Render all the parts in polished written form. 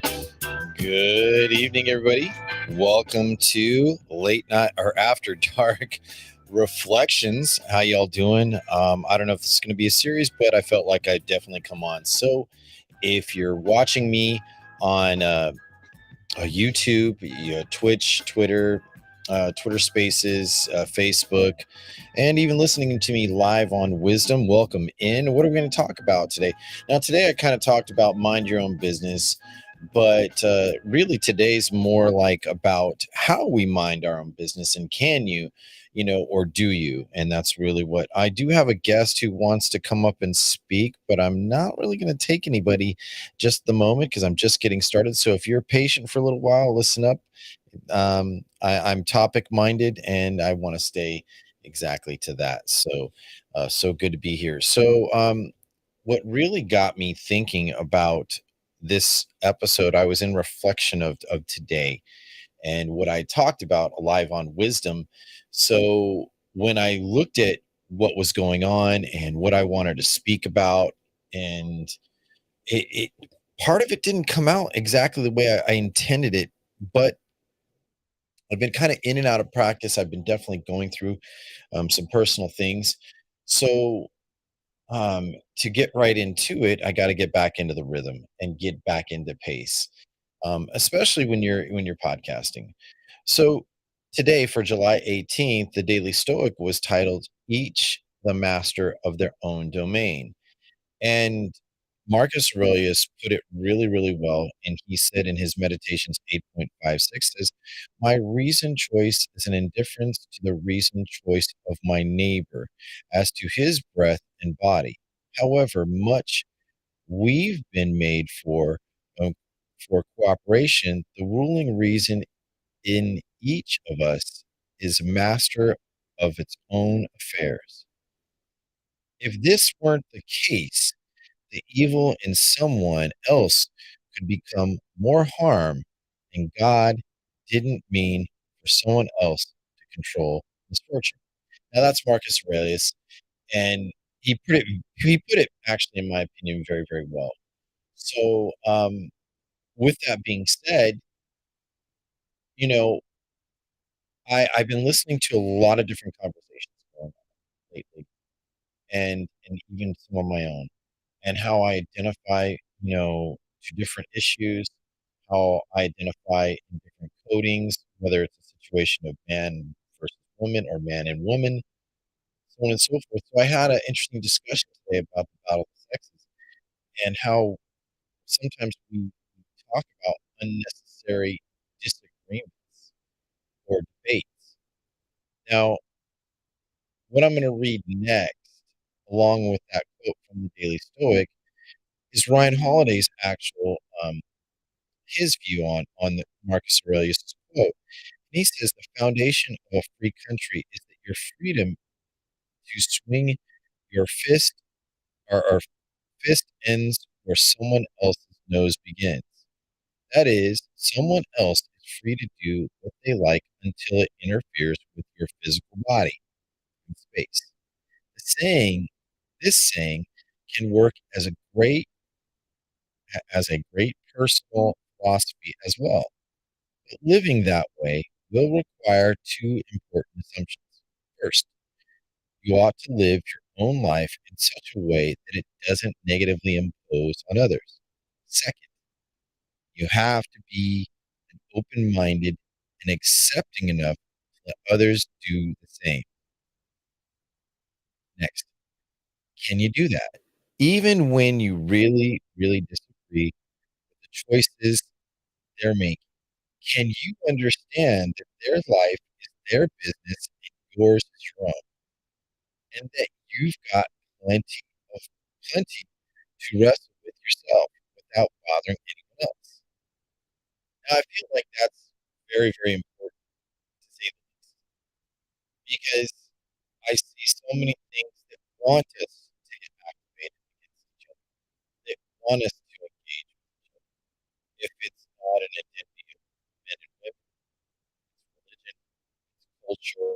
Good evening, everybody. Welcome to late night or after dark reflections. How y'all doing? I don't know if this is going to be a series, but I felt like I'd definitely come on. So, if you're watching me on YouTube, Twitch, Twitter, Twitter Spaces, Facebook, and even listening to me live on Wisdom, welcome in. What are we going to talk about today? Now, today I kind of talked about mind your own business, but really today's more like about how we mind our own business and can you, or do you? And that's really what I do have a guest who wants to come up and speak, but I'm not really going to take anybody just the moment because I'm just getting started. So if you're patient for a little while, listen up. I'm topic minded and I want to stay exactly to that. So good to be here. What really got me thinking about this episode, I was in reflection of today and what I talked about live on Wisdom. So when I looked at what was going on and what I wanted to speak about, and it part of it didn't come out exactly the way I intended it, but I've been kind of in and out of practice. I've been definitely going through some personal things. So to get right into it, I got to get back into the rhythm and get back into pace, especially when you're podcasting. So today, for July 18th, the Daily Stoic was titled "Each the Master of Their Own Domain." And Marcus Aurelius put it really, really well. And he said in his Meditations 8.56 says, "My reason choice is an indifference to the reason choice of my neighbor as to his breath and body. However much we've been made um, for cooperation, the ruling reason in each of us is master of its own affairs. If this weren't the case, the evil in someone else could become more harm, and God didn't mean for someone else to control misfortune." Now that's Marcus Aurelius, and he put it actually, in my opinion, very, very well. With that being said, you know, I've been listening to a lot of different conversations going on lately, and even some of my own, and how I identify, to different issues, how I identify in different codings, whether it's a situation of man versus woman or man and woman, so on and so forth. So I had an interesting discussion today about the battle of the sexes and how sometimes we talk about unnecessary disagreements or debates. Now, what I'm going to read next, along with that quote from the Daily Stoic, is Ryan Holiday's actual his view on the Marcus Aurelius' quote. And he says the foundation of a free country is that your freedom to swing your fist or fist ends where someone else's nose begins. That is, someone else is free to do what they like until it interferes with your physical body in space. The saying, this saying can work as a great personal philosophy as well. But living that way will require two important assumptions. First, you ought to live your own life in such a way that it doesn't negatively impose on others. Second, you have to be open minded and accepting enough to let others do the same. Next, can you do that? Even when you really, really disagree with the choices they're making, can you understand that their life is their business and yours is your own, and that you've got plenty to wrestle with yourself without bothering anyone else? Now, I feel like that's very, very important to say the least, because I see so many things that want us to get activated against each other, that want us to engage with each other. If it's not an identity of men and women, it's religion, it's culture,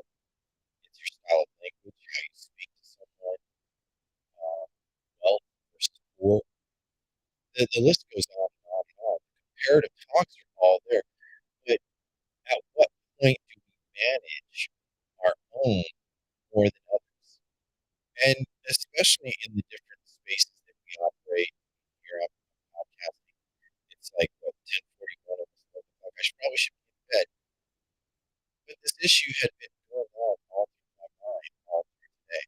it's your style of language, how you speak to someone, uh, wealth or sport. The list goes on and on and on. comparative talks are all there, but at what point do we manage our own more than others? And especially in the different spaces that we operate here on podcasting, it's like what 10:41 on this motherfucker. I should be in bed. But this issue had been going on all through my mind all through today.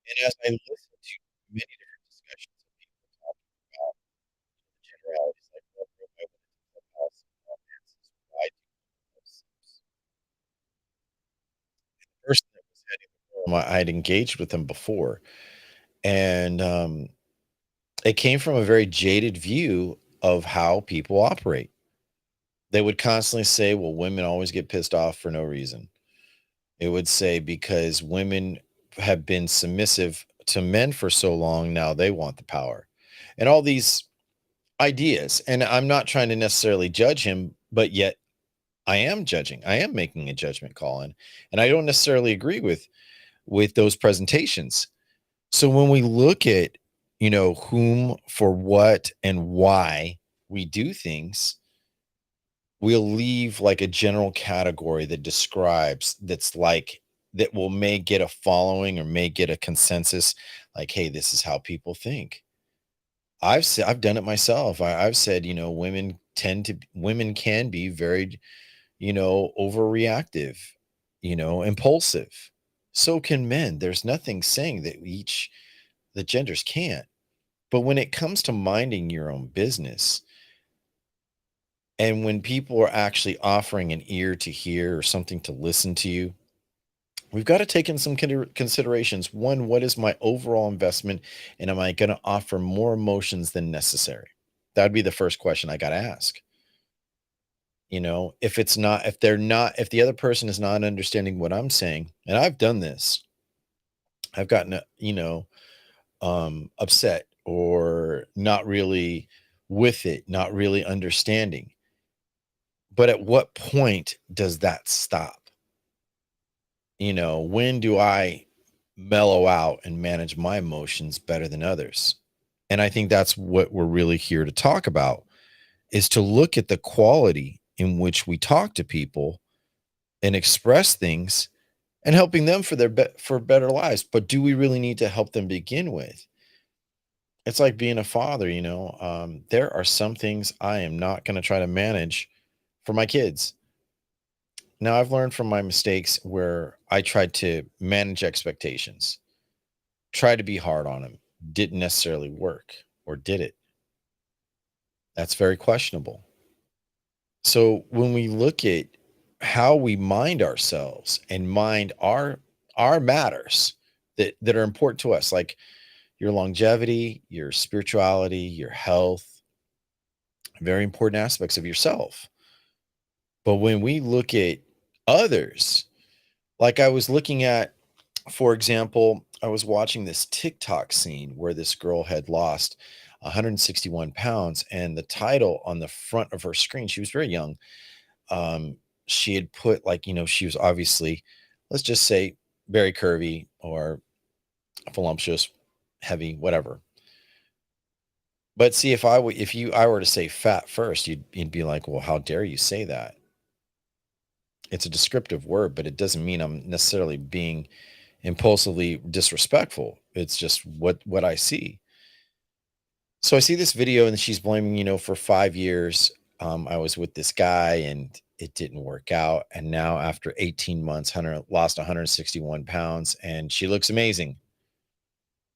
And as I listened to many different discussions of people talking about the generalities, like what room I went into Clubhouse and finances, why do those things? The person that was heading the room, I had engaged with them before, and it came from a very jaded view of how people operate. They would constantly say, well, women always get pissed off for no reason. It would say because women have been submissive to men for so long, now they want the power. And all these ideas. And I'm not trying to necessarily judge him, but yet I am judging. I am making a judgment call in. And I don't necessarily agree with those presentations. So when we look at, whom for what and why we do things, we'll leave like a general category that describes that will may get a following or may get a consensus, like, hey, this is how people think. I've done it myself. I've said, women can be very, overreactive, impulsive. So can men. There's nothing saying that the genders can't. But when it comes to minding your own business, and when people are actually offering an ear to hear or something to listen to you, we've got to take in some considerations. One, what is my overall investment? And am I going to offer more emotions than necessary? That'd be the first question I got to ask. If the other person is not understanding what I'm saying, and I've done this, I've gotten, upset or not really with it, not really understanding. But at what point does that stop? When do I mellow out and manage my emotions better than others? And I think that's what we're really here to talk about, is to look at the quality in which we talk to people and express things and helping them for for better lives. But do we really need to help them begin with? It's like being a father, there are some things I am not going to try to manage for my kids. Now, I've learned from my mistakes where I tried to manage expectations, try to be hard on them, didn't necessarily work, or did it? That's very questionable. So when we look at how we mind ourselves and mind our matters that are important to us, like your longevity, your spirituality, your health, very important aspects of yourself. But when we look at others, like I was looking at, for example, I was watching this TikTok scene where this girl had lost 161 pounds, and the title on the front of her screen, she was very young. She had put, like, she was obviously, let's just say, very curvy or voluptuous, heavy, whatever. But see, if I were to say fat first, you'd be like, well, how dare you say that? It's a descriptive word, but it doesn't mean I'm necessarily being impulsively disrespectful. It's just what I see. So I see this video and she's blaming, for 5 years. I was with this guy and it didn't work out. And now after 18 months, Hunter lost 161 pounds and she looks amazing.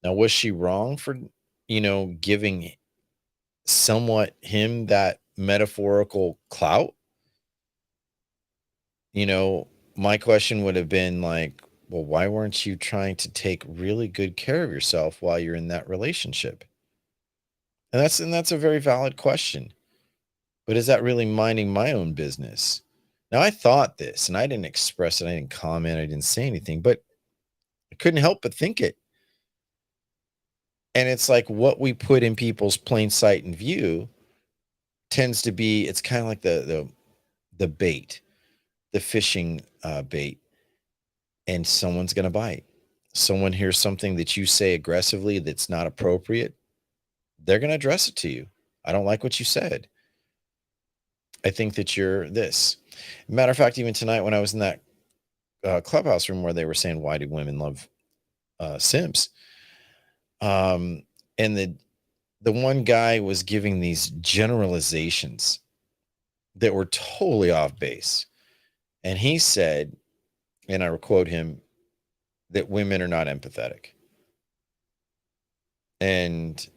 Now, was she wrong for, giving somewhat him that metaphorical clout? You know, my question would have been like, well, why weren't you trying to take really good care of yourself while you're in that relationship? And that's a very valid question. But is that really minding my own business? Now, I thought this and I didn't express it, I didn't comment, I didn't say anything, but I couldn't help but think it. And it's like what we put in people's plain sight and view tends to be, it's kind of like the bait, the fishing bait, and someone's going to bite. Someone hears something that you say aggressively that's not appropriate, they're going to address it to you. I don't like what you said. I think that you're this. Matter of fact, even tonight when I was in that clubhouse room where they were saying, why do women love simps? Um, and the one guy was giving these generalizations that were totally off base. And he said, and I quote him, that women are not empathetic. And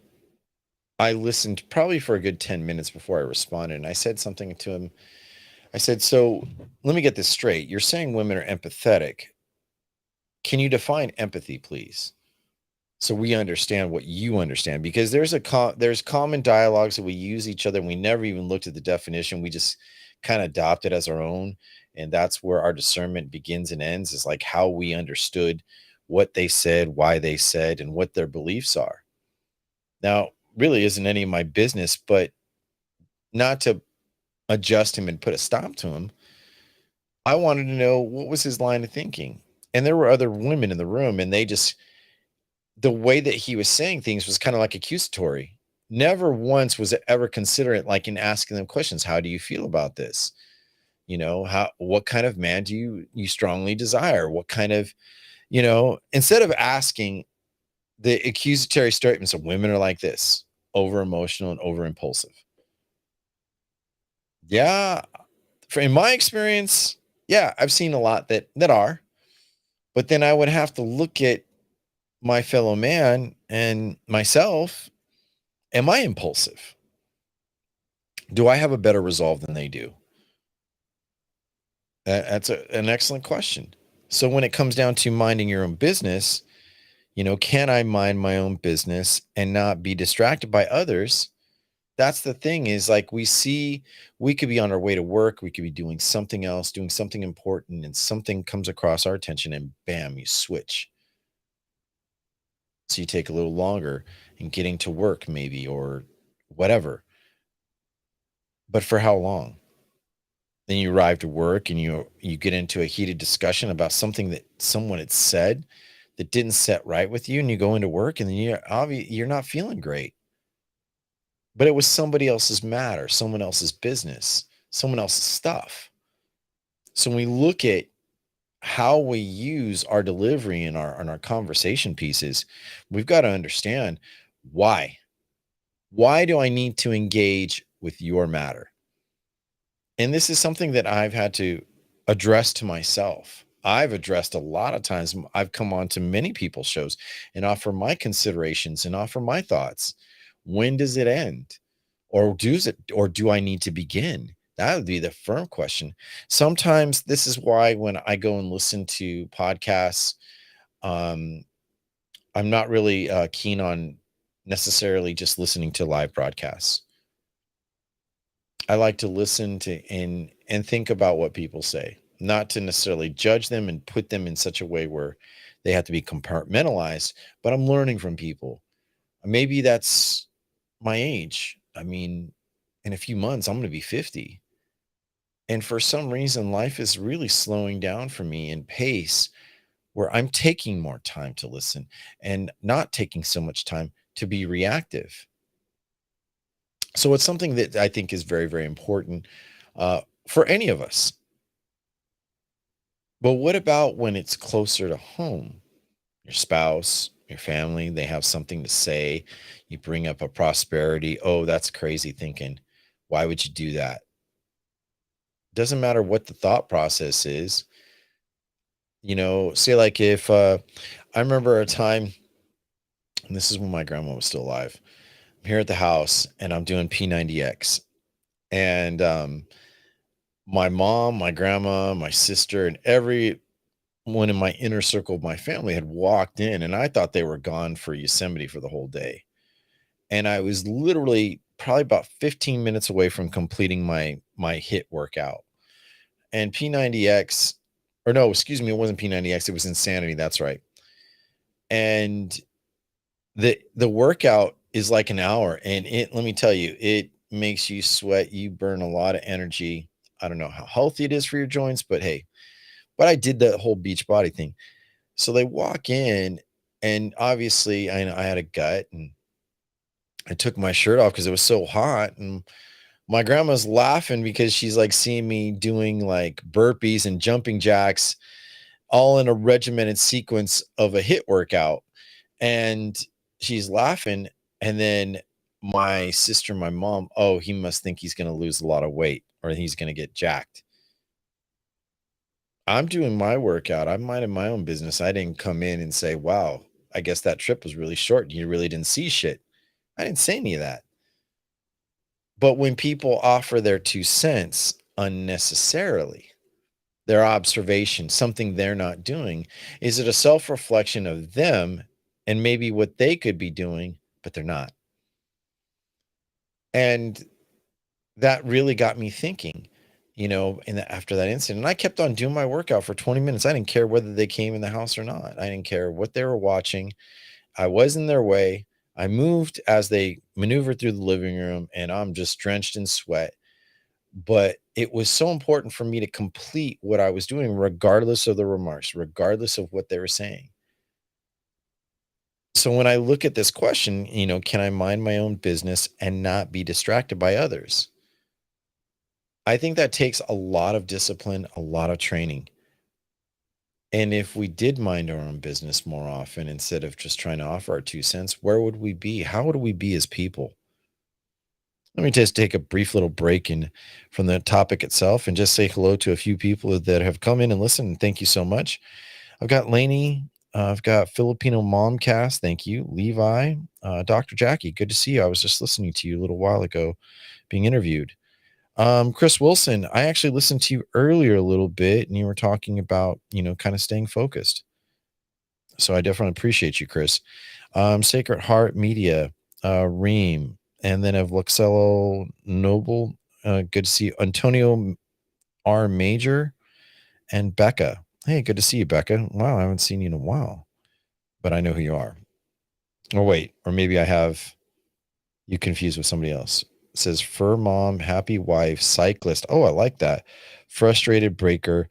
I listened probably for a good 10 minutes before I responded. And I said something to him. I said, so let me get this straight. You're saying women are empathetic. Can you define empathy, please? So we understand what you understand, because there's common dialogues that we use each other and we never even looked at the definition. We just kind of adopt it as our own. And that's where our discernment begins and ends, is like how we understood what they said, why they said, and what their beliefs are. Now, really isn't any of my business, but not to adjust him and put a stop to him. I wanted to know what was his line of thinking. And there were other women in the room, and the way that he was saying things was kind of like accusatory. Never once was it ever considerate, like in asking them questions. How do you feel about this? What kind of man do you strongly desire? What kind of, instead of asking the accusatory statements of women are like this, over emotional and over impulsive. Yeah. In my experience, yeah, I've seen a lot that are, but then I would have to look at my fellow man and myself. Am I impulsive? Do I have a better resolve than they do? That's an excellent question. So when it comes down to minding your own business, can I mind my own business and not be distracted by others? That's the thing, is like we could be on our way to work, we could be doing something else, doing something important, and something comes across our attention and bam, you switch. So you take a little longer in getting to work maybe, or whatever. But for how long? Then you arrive to work and you get into a heated discussion about something that someone had said that didn't set right with you, and you go into work and then you're not feeling great. But it was somebody else's matter, someone else's business, someone else's stuff. So when we look at how we use our delivery and our conversation pieces, we've got to understand why. Why do I need to engage with your matter? And this is something that I've had to address to myself. I've addressed a lot of times. I've come on to many people's shows and offer my considerations and offer my thoughts. When does it end? Or do I need to begin? That would be the firm question. Sometimes this is why when I go and listen to podcasts, um, I'm not really keen on necessarily just listening to live broadcasts. I like to listen to and think about what people say, not to necessarily judge them and put them in such a way where they have to be compartmentalized, but I'm learning from people. Maybe that's my age. I mean, in a few months I'm going to be 50. And for some reason life is really slowing down for me in pace, where I'm taking more time to listen and not taking so much time to be reactive. So it's something that I think is very, very important for any of us. But what about when it's closer to home? Your spouse, your family, they have something to say. You bring up a prosperity. Oh, that's crazy thinking. Why would you do that? Doesn't matter what the thought process is. Say like if I remember a time, and this is when my grandma was still alive. I'm here at the house and I'm doing P90X. And my mom, my grandma, my sister, and everyone in my inner circle of my family had walked in, and I thought they were gone for Yosemite for the whole day. And I was literally probably about 15 minutes away from completing my hit workout. And P90X, or no, excuse me, it wasn't P90X, it was Insanity. That's right. And the workout is like an hour, and let me tell you, it makes you sweat, you burn a lot of energy. I don't know how healthy it is for your joints, but hey, but I did the whole beach body thing. So they walk in, and obviously I had a gut, and I took my shirt off because it was so hot, and My grandma's laughing because she's like seeing me doing like burpees and jumping jacks all in a regimented sequence of a hit workout. And she's laughing. And then my sister, my mom, oh, he must think he's going to lose a lot of weight or he's going to get jacked. I'm doing my workout. I'm minding my own business. I didn't come in and say, wow, I guess that trip was really short. You really didn't see shit. I didn't say any of that. But when people offer their 2 cents unnecessarily, their observation, something they're not doing, is it a self-reflection of them and maybe what they could be doing, but they're not? And that really got me thinking, after that incident. And I kept on doing my workout for 20 minutes. I didn't care whether they came in the house or not. I didn't care what they were watching. I was in their way. I moved as they maneuvered through the living room, and I'm just drenched in sweat. But it was so important for me to complete what I was doing, regardless of the remarks, regardless of what they were saying. So when I look at this question, can I mind my own business and not be distracted by others? I think that takes a lot of discipline, a lot of training. And if we did mind our own business more often instead of just trying to offer our 2 cents, where would we be? How would we be as people? Let me just take a brief little break from the topic itself and just say hello to a few people that have come in and listened. Thank you so much. I've got Lainey. I've got Filipino Momcast. Thank you. Levi. Dr. Jackie, good to see you. I was just listening to you a little while ago being interviewed. Chris Wilson, I actually listened to you earlier a little bit and you were talking about, kind of staying focused. So I definitely appreciate you, Chris. Sacred Heart Media, Reem, and then of Luxello Noble. Good to see you. Antonio R. Major and Becca. Hey, good to see you, Becca. Wow, I haven't seen you in a while, but I know who you are. Oh, wait, or maybe I have you confused with somebody else. It says fur mom, happy wife, cyclist. Oh, I like that. Frustrated breaker,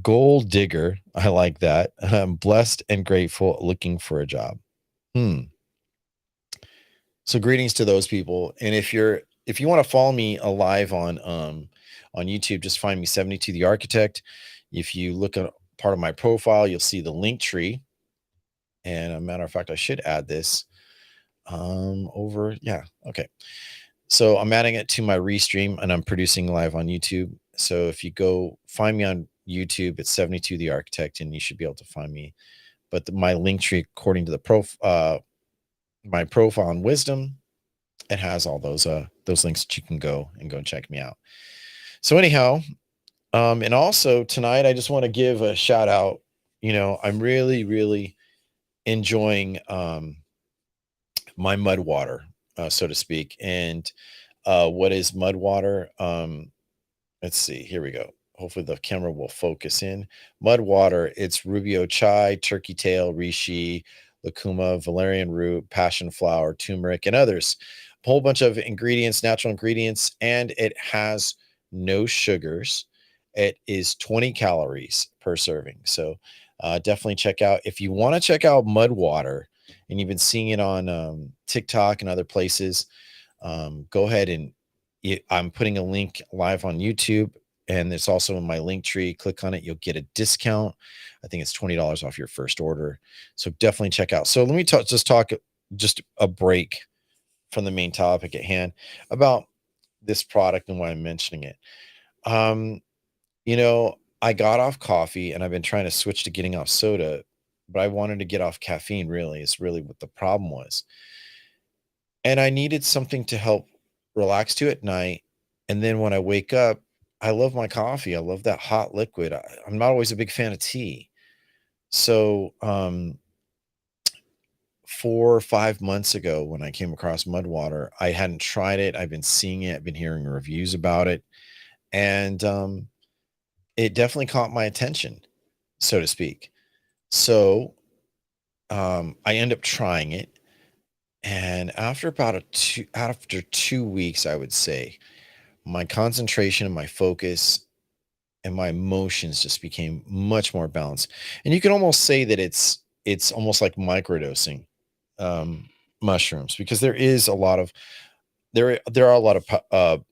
gold digger. I like that. Blessed and grateful, looking for a job. So greetings to those people. And if you want to follow me alive on YouTube, just find me 72 the Architect. If you look at part of my profile, you'll see the link tree. And a matter of fact, I should add this over. Yeah. Okay. So I'm adding it to my restream and I'm producing live on YouTube. So if you go find me on YouTube, it's 72 the Architect, and you should be able to find me. But my link tree, according to the my profile on Wisdom, it has all those links that you can go and check me out. So anyhow, and also tonight I just want to give a shout out. I'm really, really enjoying my mud water, so to speak. And what is mud water? Let's see. Here we go. Hopefully the camera will focus in. Mud water. It's Rubio chai, turkey tail, reishi, lucuma, valerian root, passion flower, turmeric, and others. A whole bunch of ingredients, natural ingredients, and it has no sugars. It is 20 calories per serving. So definitely check out. If you want to check out mud water, and you've been seeing it on TikTok and other places, go ahead and I'm putting a link live on YouTube, and it's also in my link tree. Click on it. You'll get a discount. I think it's $20 off your first order. So definitely check out. So let me talk just a break from the main topic at hand about this product and why I'm mentioning it. I got off coffee and I've been trying to switch to getting off soda, but I wanted to get off caffeine, really, is really what the problem was. And I needed something to help relax to at night. And then when I wake up, I love my coffee. I love that hot liquid. I'm not always a big fan of tea. So 4 or 5 months ago, when I came across mud water, I hadn't tried it. I've been seeing it. I've been hearing reviews about it. And it definitely caught my attention, so to speak. So I end up trying it. And after after 2 weeks, I would say, my concentration and my focus and my emotions just became much more balanced. And you can almost say that it's almost like microdosing mushrooms, because there are a lot of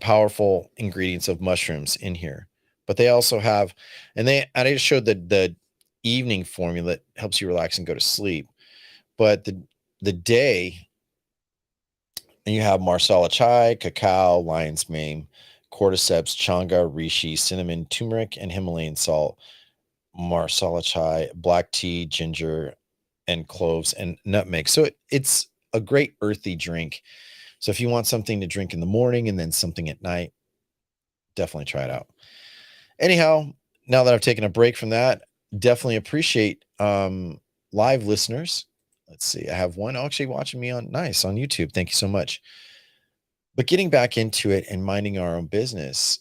powerful ingredients of mushrooms in here. But they also have, I just showed the evening formula that helps you relax and go to sleep. But the day, and you have marsala chai, cacao, lion's mane, cordyceps, changa, reishi, cinnamon, turmeric, and Himalayan salt, marsala chai, black tea, ginger, and cloves and nutmeg. So it's a great earthy drink. So if you want something to drink in the morning and then something at night, definitely try it out. Anyhow, now that I've taken a break from that, definitely appreciate live listeners. Let's see. I have one actually watching me on YouTube. Thank you so much. But getting back into it and minding our own business,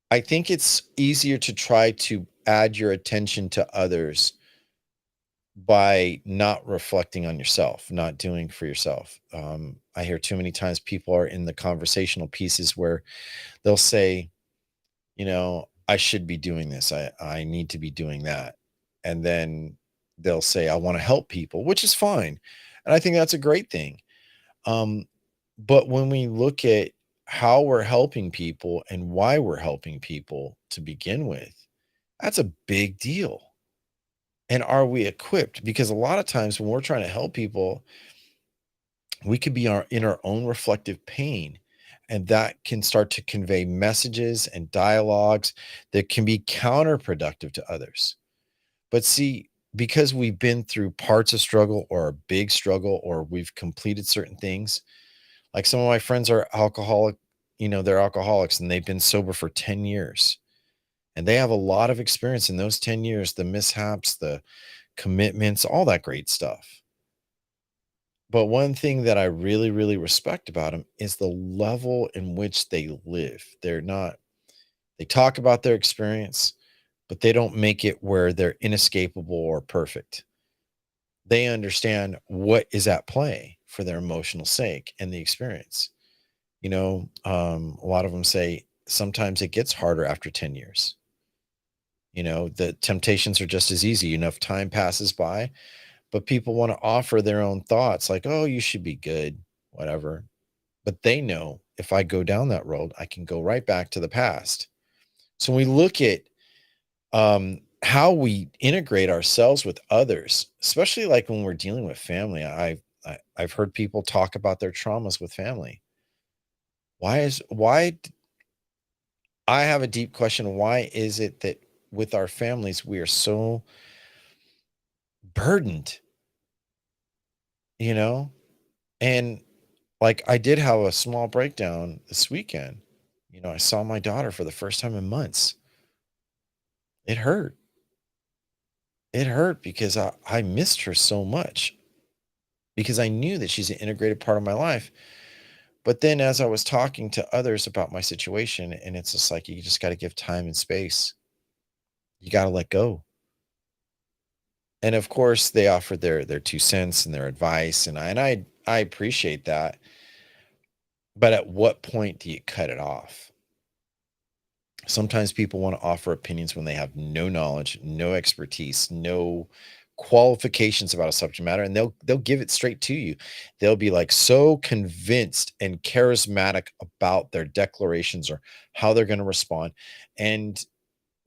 I think it's easier to try to add your attention to others by not reflecting on yourself, not doing for yourself. I hear too many times people are in the conversational pieces where they'll say, I should be doing this. I need to be doing that. And then they'll say, I want to help people, which is fine. And I think that's a great thing. Um, but when we look at how we're helping people and why we're helping people to begin with, that's a big deal. And are we equipped? Because a lot of times when we're trying to help people, we could be in our own reflective pain. And that can start to convey messages and dialogues that can be counterproductive to others. But see, because we've been through parts of struggle or a big struggle, or we've completed certain things, like some of my friends are alcoholic, they're alcoholics and they've been sober for 10 years. And they have a lot of experience in those 10 years, the mishaps, the commitments, all that great stuff. But one thing that I really, really respect about them is the level in which they live. They talk about their experience, but they don't make it where they're inescapable or perfect. They understand what is at play for their emotional sake and the experience. A lot of them say sometimes it gets harder after 10 years. The temptations are just as easy. Enough time passes by, but people want to offer their own thoughts like, oh, you should be good, whatever. But they know if I go down that road, I can go right back to the past. So when we look at how we integrate ourselves with others, especially like when we're dealing with family, I've heard people talk about their traumas with family. Why I have a deep question. Why is it that with our families, we are so burdened, you know? And like I did have a small breakdown this weekend. I saw my daughter for the first time in months. It hurt. It hurt because I missed her so much because I knew that she's an integrated part of my life. But then as I was talking to others about my situation, and it's just like, you just got to give time and space. You got to let go. And of course they offered their 2 cents and their advice. And I appreciate that. But at what point do you cut it off? Sometimes people want to offer opinions when they have no knowledge, no expertise, no qualifications about a subject matter, and they'll give it straight to you. They'll be like so convinced and charismatic about their declarations or how they're going to respond. And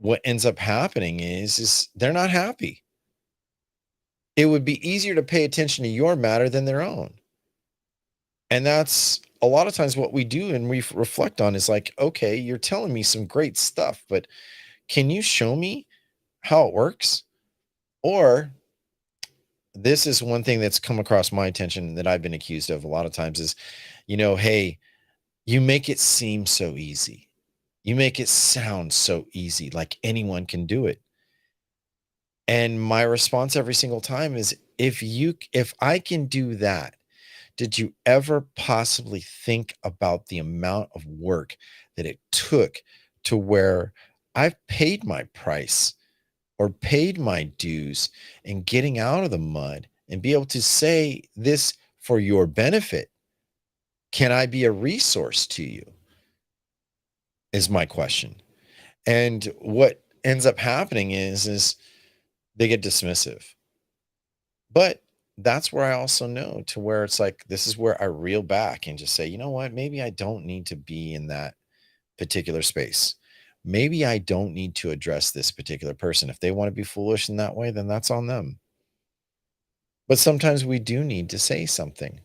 what ends up happening is they're not happy. It would be easier to pay attention to your matter than their own. And that's a lot of times what we do and we reflect on is like, okay, you're telling me some great stuff, but can you show me how it works? Or this is one thing that's come across my attention that I've been accused of a lot of times is, hey, you make it seem so easy. You make it sound so easy, like anyone can do it. And my response every single time is if I can do that, did you ever possibly think about the amount of work that it took to where I've paid my price or paid my dues in getting out of the mud and be able to say this for your benefit? Can I be a resource to you? Is my question. And what ends up happening is they get dismissive. But that's where I also know to where it's like, this is where I reel back and just say, you know what? Maybe I don't need to be in that particular space. Maybe I don't need to address this particular person. If they want to be foolish in that way, then that's on them. But sometimes we do need to say something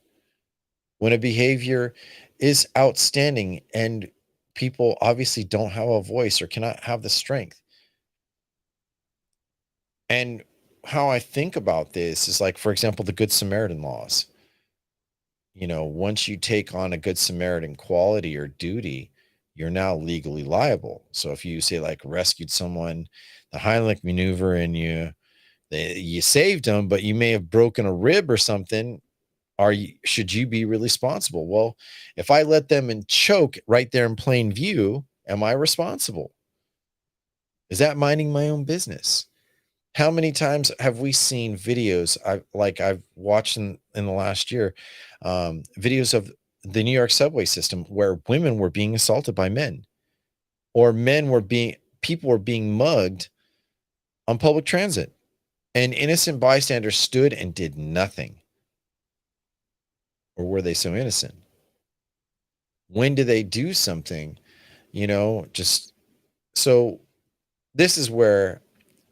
when a behavior is outstanding and people obviously don't have a voice or cannot have the strength. And how I think about this is like, for example, the Good Samaritan laws. Once you take on a Good Samaritan quality or duty, you're now legally liable. So if you say like rescued someone, the Heimlich maneuver, and you saved them, but you may have broken a rib or something, should you be really responsible? Well, if I let them and choke right there in plain view, am I responsible? Is that minding my own business? How many times have we seen videos I've watched in the last year, videos of the New York subway system where women were being assaulted by men, or people were being mugged on public transit, and innocent bystanders stood and did nothing. Or were they so innocent? When do they do something? Just so this is where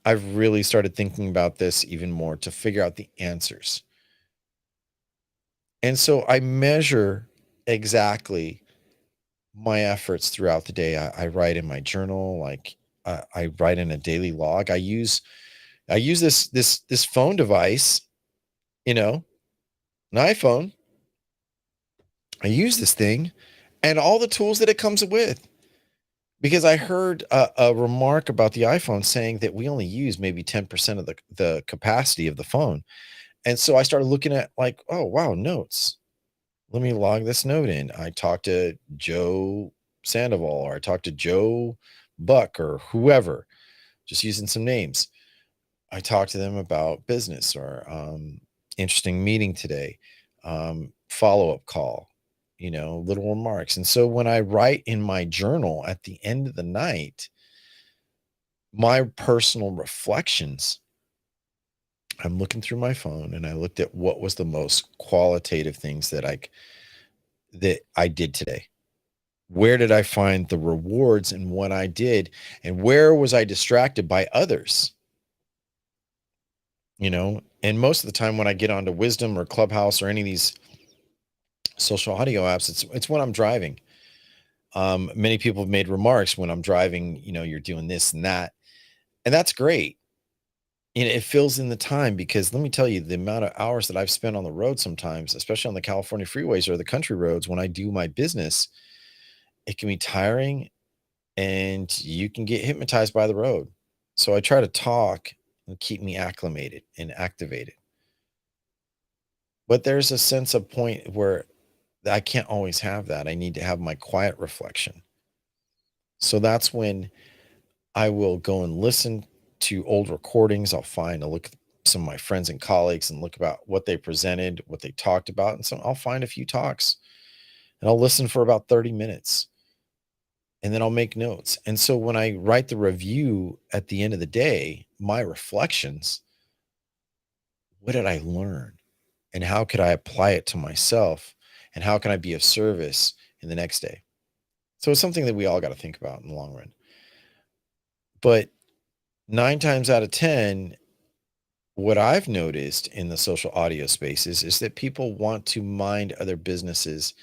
I've really started thinking about this even more to figure out the answers. And so I measure exactly my efforts throughout the day. I write in my journal, like I write in a daily log. I use this phone device, you know, an iPhone. I use this thing and all the tools that it comes with. Because I heard a remark about the iPhone saying that we only use maybe 10% of the capacity of the phone. And so I started looking at like, oh wow, notes. Let me log this note in. I talked to Joe Sandoval, or I talked to Joe Buck, or whoever, just using some names. I talked to them about business, or interesting meeting today, follow up call, little remarks. And so when I write in my journal at the end of the night, my personal reflections, I'm looking through my phone and I looked at what was the most qualitative things that I did today. Where did I find the rewards in what I did? And where was I distracted by others? And most of the time when I get onto Wisdom or Clubhouse or any of these social audio apps, it's when I'm driving. Many people have made remarks when I'm driving, you're doing this and that. And that's great. It fills in the time, because let me tell you, the amount of hours that I've spent on the road sometimes, especially on the California freeways or the country roads when I do my business, it can be tiring and you can get hypnotized by the road. So I try to talk and keep me acclimated and activated. But there's a sense of point where I can't always have that. I need to have my quiet reflection. So that's when I will go and listen to old recordings. I'll look at some of my friends and colleagues and look about what they presented, what they talked about. And so I'll find a few talks and I'll listen for about 30 minutes, and then I'll make notes. And so when I write the review at the end of the day, my reflections, what did I learn? And how could I apply it to myself? And how can I be of service in the next day? So it's something that we all got to think about in the long run. But 9 times out of 10, what I've noticed in the social audio spaces is that people want to mind other businesses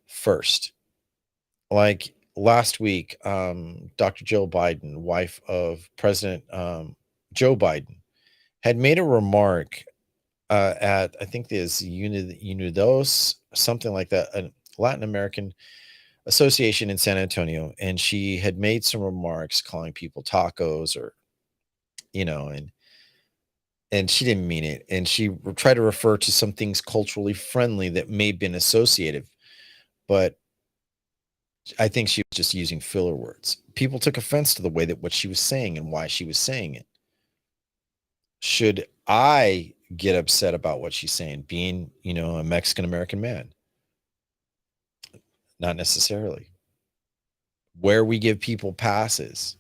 first. Like last week, Dr. Jill Biden, wife of President Joe Biden, had made a remark at, I think there's Unidos, something like that, a Latin American association in San Antonio. And she had made some remarks calling people tacos, or, and she didn't mean it. And she tried to refer to some things culturally friendly that may have been associative, but I think she was just using filler words. People took offense to the way that what she was saying and why she was saying it. Should I get upset about what she's saying, being, a Mexican American man? Not necessarily. Where we give people passes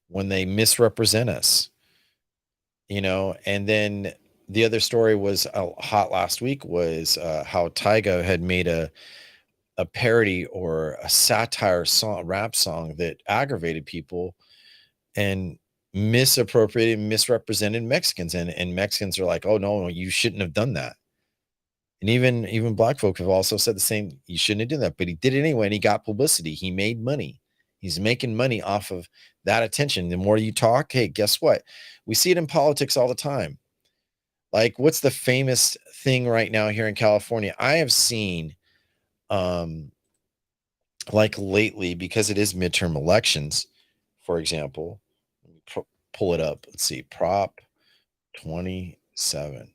when they misrepresent us, and then The other story was hot last week was how Tyga had made a parody or a satire song, rap song that aggravated people and misappropriated, misrepresented Mexicans, and Mexicans are like, oh no, you shouldn't have done that. And even black folk have also said the same. You shouldn't have done that, but he did it anyway, and he got publicity. He made money. He's making money off of that attention. The more you talk, hey, guess what? We see it in politics all the time. Like, what's the famous thing right now here in California? I have seen, like lately, because it is midterm elections, for example, let me pull it up. Let's see, Prop 27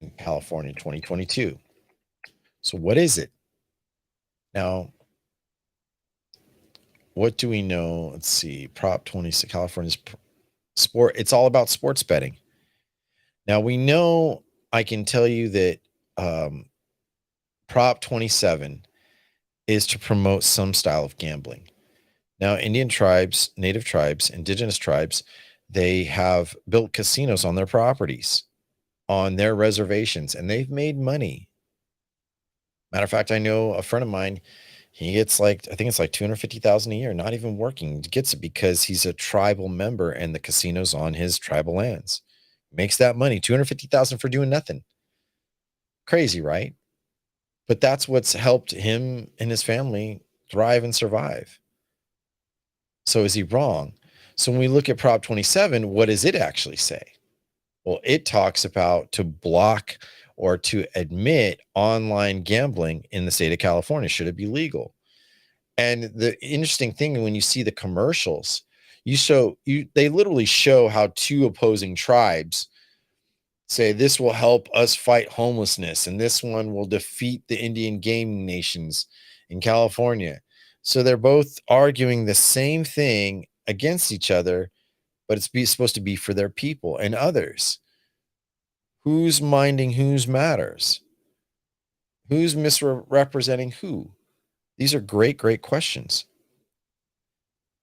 in California 2022. So, what is it? Now, what do we know? Let's see, Prop 26, California's sport. It's all about sports betting. Now, we know, I can tell you that Prop 27 is to promote some style of gambling. Now, Indian tribes, native tribes, indigenous tribes, they have built casinos on their properties, on their reservations, and they've made money. Matter of fact, I know a friend of mine, he gets like, I think it's like 250,000 a year, not even working. He gets it because he's a tribal member and the casino's on his tribal lands. Makes that money, 250,000 for doing nothing. Crazy, right? But that's what's helped him and his family thrive and survive. So is he wrong? So when we look at Prop 27, what does it actually say? Well, it talks about to block or to admit online gambling in the state of California. Should it be legal? And the interesting thing, when you see the commercials, they literally show how two opposing tribes say this will help us fight homelessness, and this one will defeat the Indian gaming nations in California. So they're both arguing the same thing against each other, but it's supposed to be for their people and others. Who's minding whose matters? Who's misrepresenting who? These are great, great questions.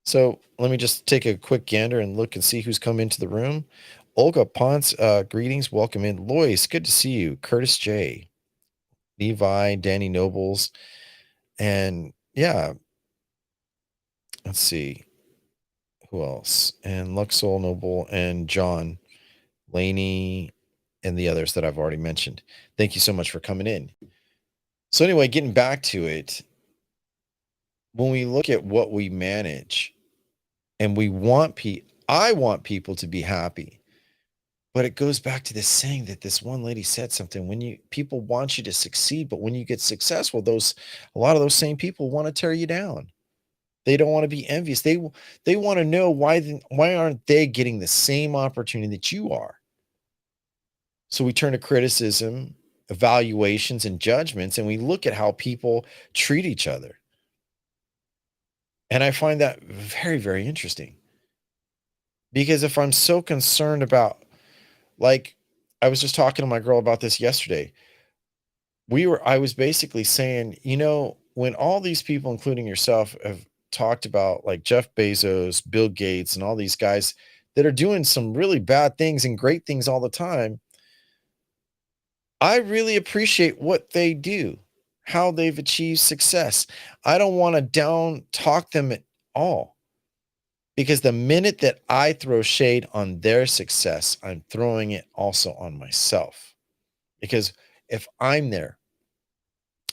So let me just take a quick gander and look and see who's come into the room. Olga Ponce, greetings, welcome in. Lois, good to see you. Curtis J, Levi, Danny Nobles, and yeah, let's see who else. And Luxol Noble and John Laney and the others that I've already mentioned. Thank you so much for coming in. So anyway, getting back to it, when we look at what we manage, and I want people to be happy. But it goes back to this saying that this one lady said something, when people want you to succeed, but when you get successful, a lot of those same people want to tear you down. They don't want to be envious. They want to know why aren't they getting the same opportunity that you are? So we turn to criticism, evaluations, and judgments, and we look at how people treat each other. And I find that very, very interesting. Because if I'm so concerned about, like, I was just talking to my girl about this yesterday. I was basically saying, when all these people, including yourself, have talked about like Jeff Bezos, Bill Gates, and all these guys that are doing some really bad things and great things all the time, I really appreciate what they do, how they've achieved success. I don't want to down talk them at all, because the minute that I throw shade on their success, I'm throwing it also on myself. Because if I'm there,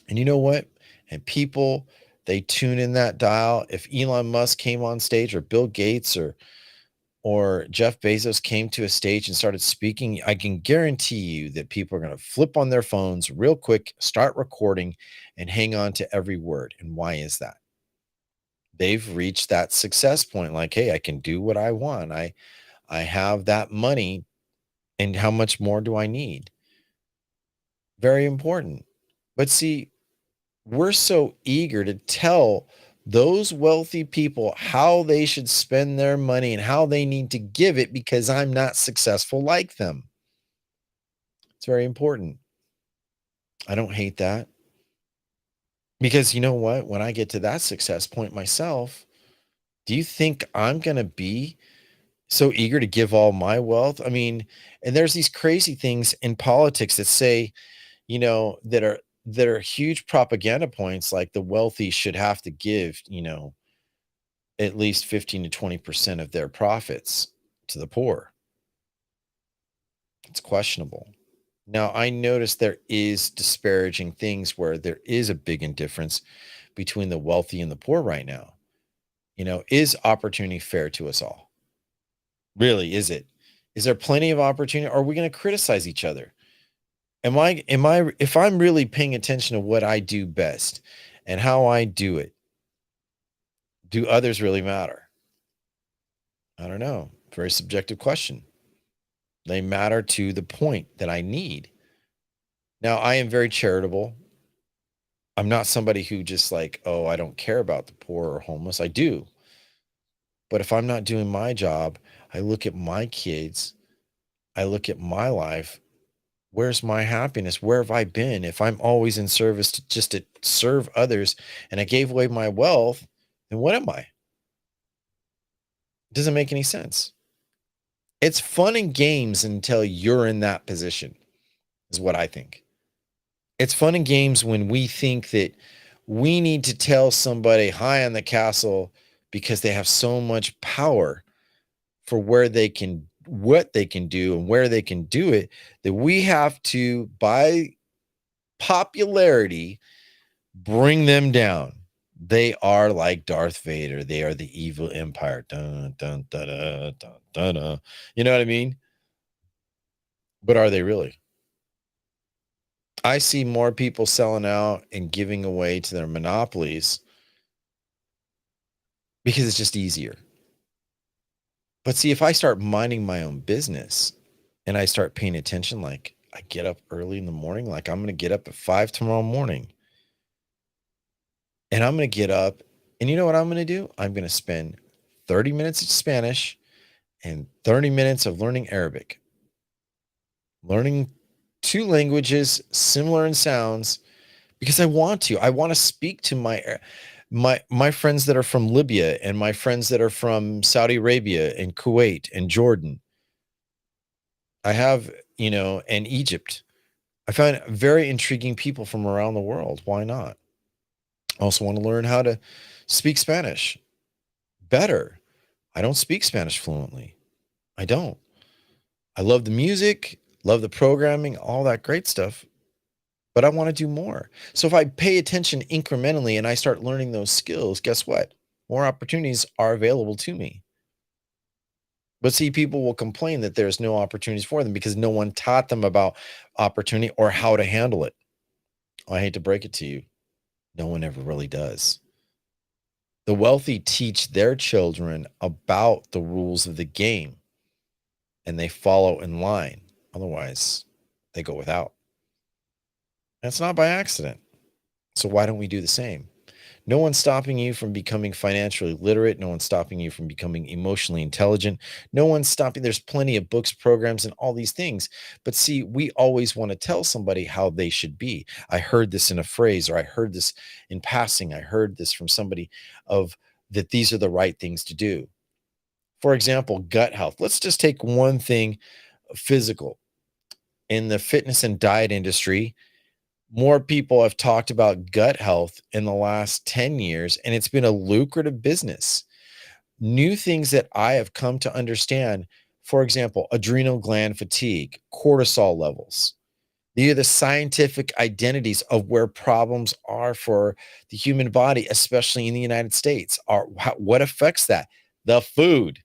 and you know what? And people, they tune in that dial. If Elon Musk came on stage, or Bill Gates, or Jeff Bezos came to a stage and started speaking, I can guarantee you that people are going to flip on their phones real quick, start recording, and hang on to every word. And why is that? They've reached that success point. Like, hey, I can do what I want. I have that money, and how much more do I need? Very important. But see, we're so eager to tell those wealthy people how they should spend their money and how they need to give it because I'm not successful like them. It's very important. I don't hate that, because you know what? When I get to that success point myself, do you think I'm going to be so eager to give all my wealth. I mean, and there's these crazy things in politics that say, that are huge propaganda points, like the wealthy should have to give, at least 15 to 20% of their profits to the poor. It's questionable. Now, I notice there is disparaging things where there is a big indifference between the wealthy and the poor right now. Is opportunity fair to us all? Really, is it? Is there plenty of opportunity? Are we going to criticize each other? If I'm really paying attention to what I do best and how I do it, do others really matter? I don't know. Very subjective question. They matter to the point that I need. Now, I am very charitable. I'm not somebody who just like, oh, I don't care about the poor or homeless. I do. But if I'm not doing my job, I look at my kids, I look at my life. Where's my happiness? Where have I been? If I'm always in service to just to serve others and I gave away my wealth, then what am I? It doesn't make any sense. It's fun and games until you're in that position, is what I think. It's fun and games when we think that we need to tell somebody high on the castle because they have so much power for what they can do and where they can do it, that we have to, by popularity, bring them down. They are like Darth Vader. They are the evil empire. Dun, dun, dun, dun, dun, dun, dun. You know what I mean? But are they really? I see more people selling out and giving away to their monopolies because it's just easier. But see, if I start minding my own business and I start paying attention, like I get up early in the morning, like I'm going to get up at 5 tomorrow morning, and I'm going to get up, and you know what I'm going to do? I'm going to spend 30 minutes of Spanish and 30 minutes of learning Arabic, learning two languages similar in sounds, because I want to. I want to speak to my friends that are from Libya and my friends that are from Saudi Arabia and Kuwait and Jordan. I have, and Egypt. I find very intriguing people from around the world. Why not? I also want to learn how to speak Spanish better. I don't speak Spanish fluently. I don't. I love the music, love the programming, all that great stuff, but I want to do more. So if I pay attention incrementally and I start learning those skills, guess what? More opportunities are available to me. But see, people will complain that there's no opportunities for them because no one taught them about opportunity or how to handle it. I hate to break it to you. No one ever really does. The wealthy teach their children about the rules of the game and they follow in line. Otherwise, they go without. That's not by accident. So why don't we do the same? No one's stopping you from becoming financially literate. No one's stopping you from becoming emotionally intelligent. No one's stopping. There's plenty of books, programs, and all these things. But see, we always want to tell somebody how they should be. I heard this in a phrase, or I heard this in passing. I heard this from somebody of that these are the right things to do. For example, gut health. Let's just take one thing physical. In the fitness and diet industry, more people have talked about gut health in the last 10 years, and it's been a lucrative business. New things that I have come to understand, for example, adrenal gland fatigue, cortisol levels. These are the scientific identities of where problems are for the human body, especially in the United States. What affects that? The food.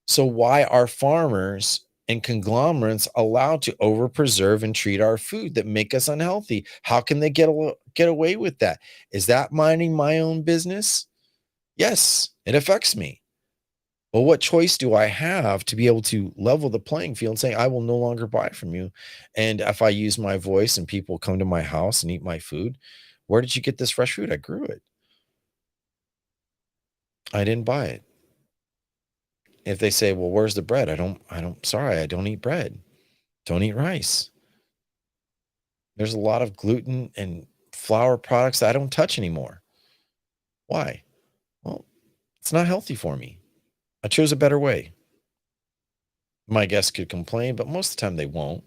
So why are farmers and conglomerates allowed to overpreserve and treat our food that make us unhealthy? How can they get away with that? Is that minding my own business? Yes, it affects me. Well, what choice do I have to be able to level the playing field and say, I will no longer buy from you? And if I use my voice and people come to my house and eat my food, where did you get this fresh food? I grew it. I didn't buy it. If they say, well, where's the bread? Sorry, I don't eat bread. Don't eat rice. There's a lot of gluten and flour products that I don't touch anymore. Why? Well, it's not healthy for me. I chose a better way. My guests could complain, but most of the time they won't,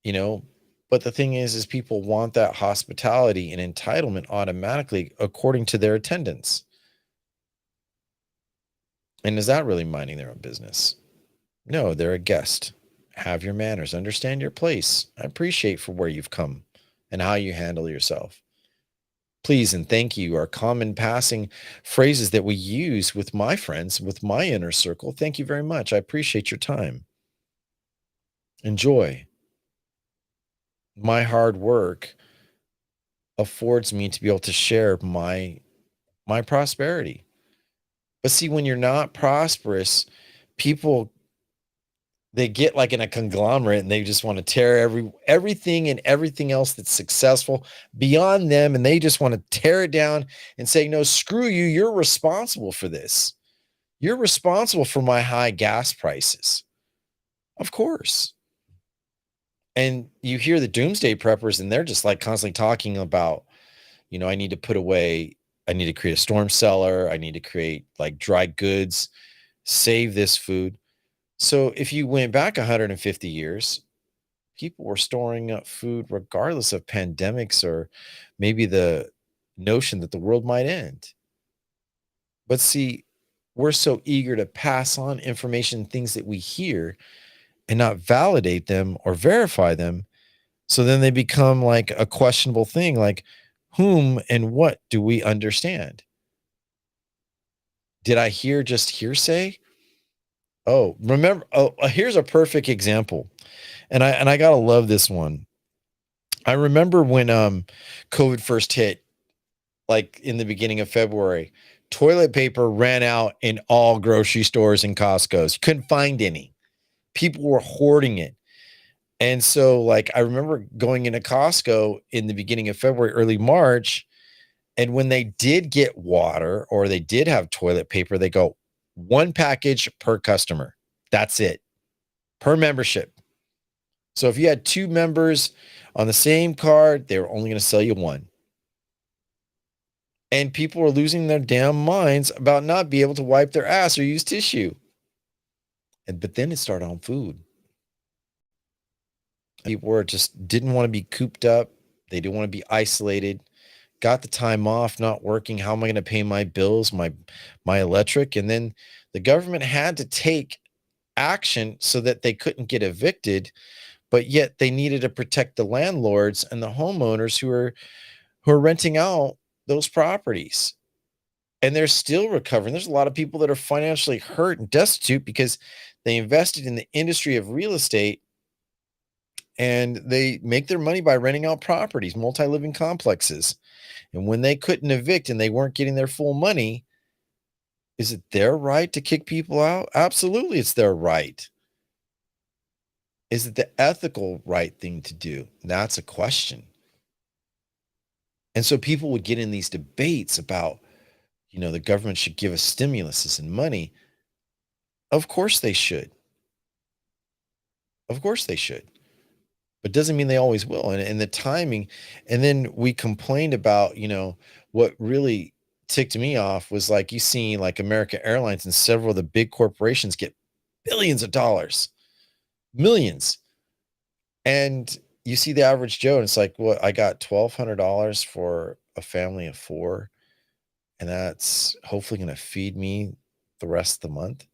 you know. But the thing is people want that hospitality and entitlement automatically according to their attendance. And is that really minding their own business? No, they're a guest. Have your manners, understand your place. I appreciate for where you've come and how you handle yourself. Please and thank you are common passing phrases that we use with my friends, with my inner circle. Thank you very much. I appreciate your time. Enjoy. My hard work affords me to be able to share my prosperity. But see, when you're not prosperous, people, they get like in a conglomerate and they just want to tear everything and everything else that's successful beyond them, and they just want to tear it down and say, no, screw you, you're responsible for this. You're responsible for my high gas prices. Of course. And you hear the doomsday preppers and they're just like constantly talking about, I need to put away, I need to create a storm cellar, I need to create like dry goods, save this food. So if you went back 150 years, people were storing up food regardless of pandemics or maybe the notion that the world might end. But see, we're so eager to pass on information, things that we hear, and not validate them or verify them. So then they become like a questionable thing, like whom and what do we understand? Did I hear just hearsay? Oh, remember, here's a perfect example. And I gotta love this one. I remember when COVID first hit, like in the beginning of February, toilet paper ran out in all grocery stores and Costco's. You couldn't find any. People were hoarding it. And so, like, I remember going into Costco in the beginning of February, early March, and when they did get water or they did have toilet paper, they go one package per customer. That's it, per membership. So if you had two members on the same card, they were only going to sell you one. And people were losing their damn minds about not being able to wipe their ass or use tissue. But then it started on food. People were just didn't want to be cooped up. They didn't want to be isolated. Got the time off, not working. How am I going to pay my bills, my electric? And then the government had to take action so that they couldn't get evicted, but yet they needed to protect the landlords and the homeowners who are renting out those properties. And they're still recovering. There's a lot of people that are financially hurt and destitute because they invested in the industry of real estate and they make their money by renting out properties, multi-living complexes. And when they couldn't evict and they weren't getting their full money, is it their right to kick people out? Absolutely, it's their right. Is it the ethical right thing to do? That's a question. And so people would get in these debates about, the government should give us stimuluses and money. Of course they should. Of course they should. But doesn't mean they always will. And the timing. And then we complained about, what really ticked me off was like you see like American Airlines and several of the big corporations get billions of dollars, millions. And you see the average Joe, and it's like, what, I got $1,200 for a family of four, and that's hopefully going to feed me the rest of the month.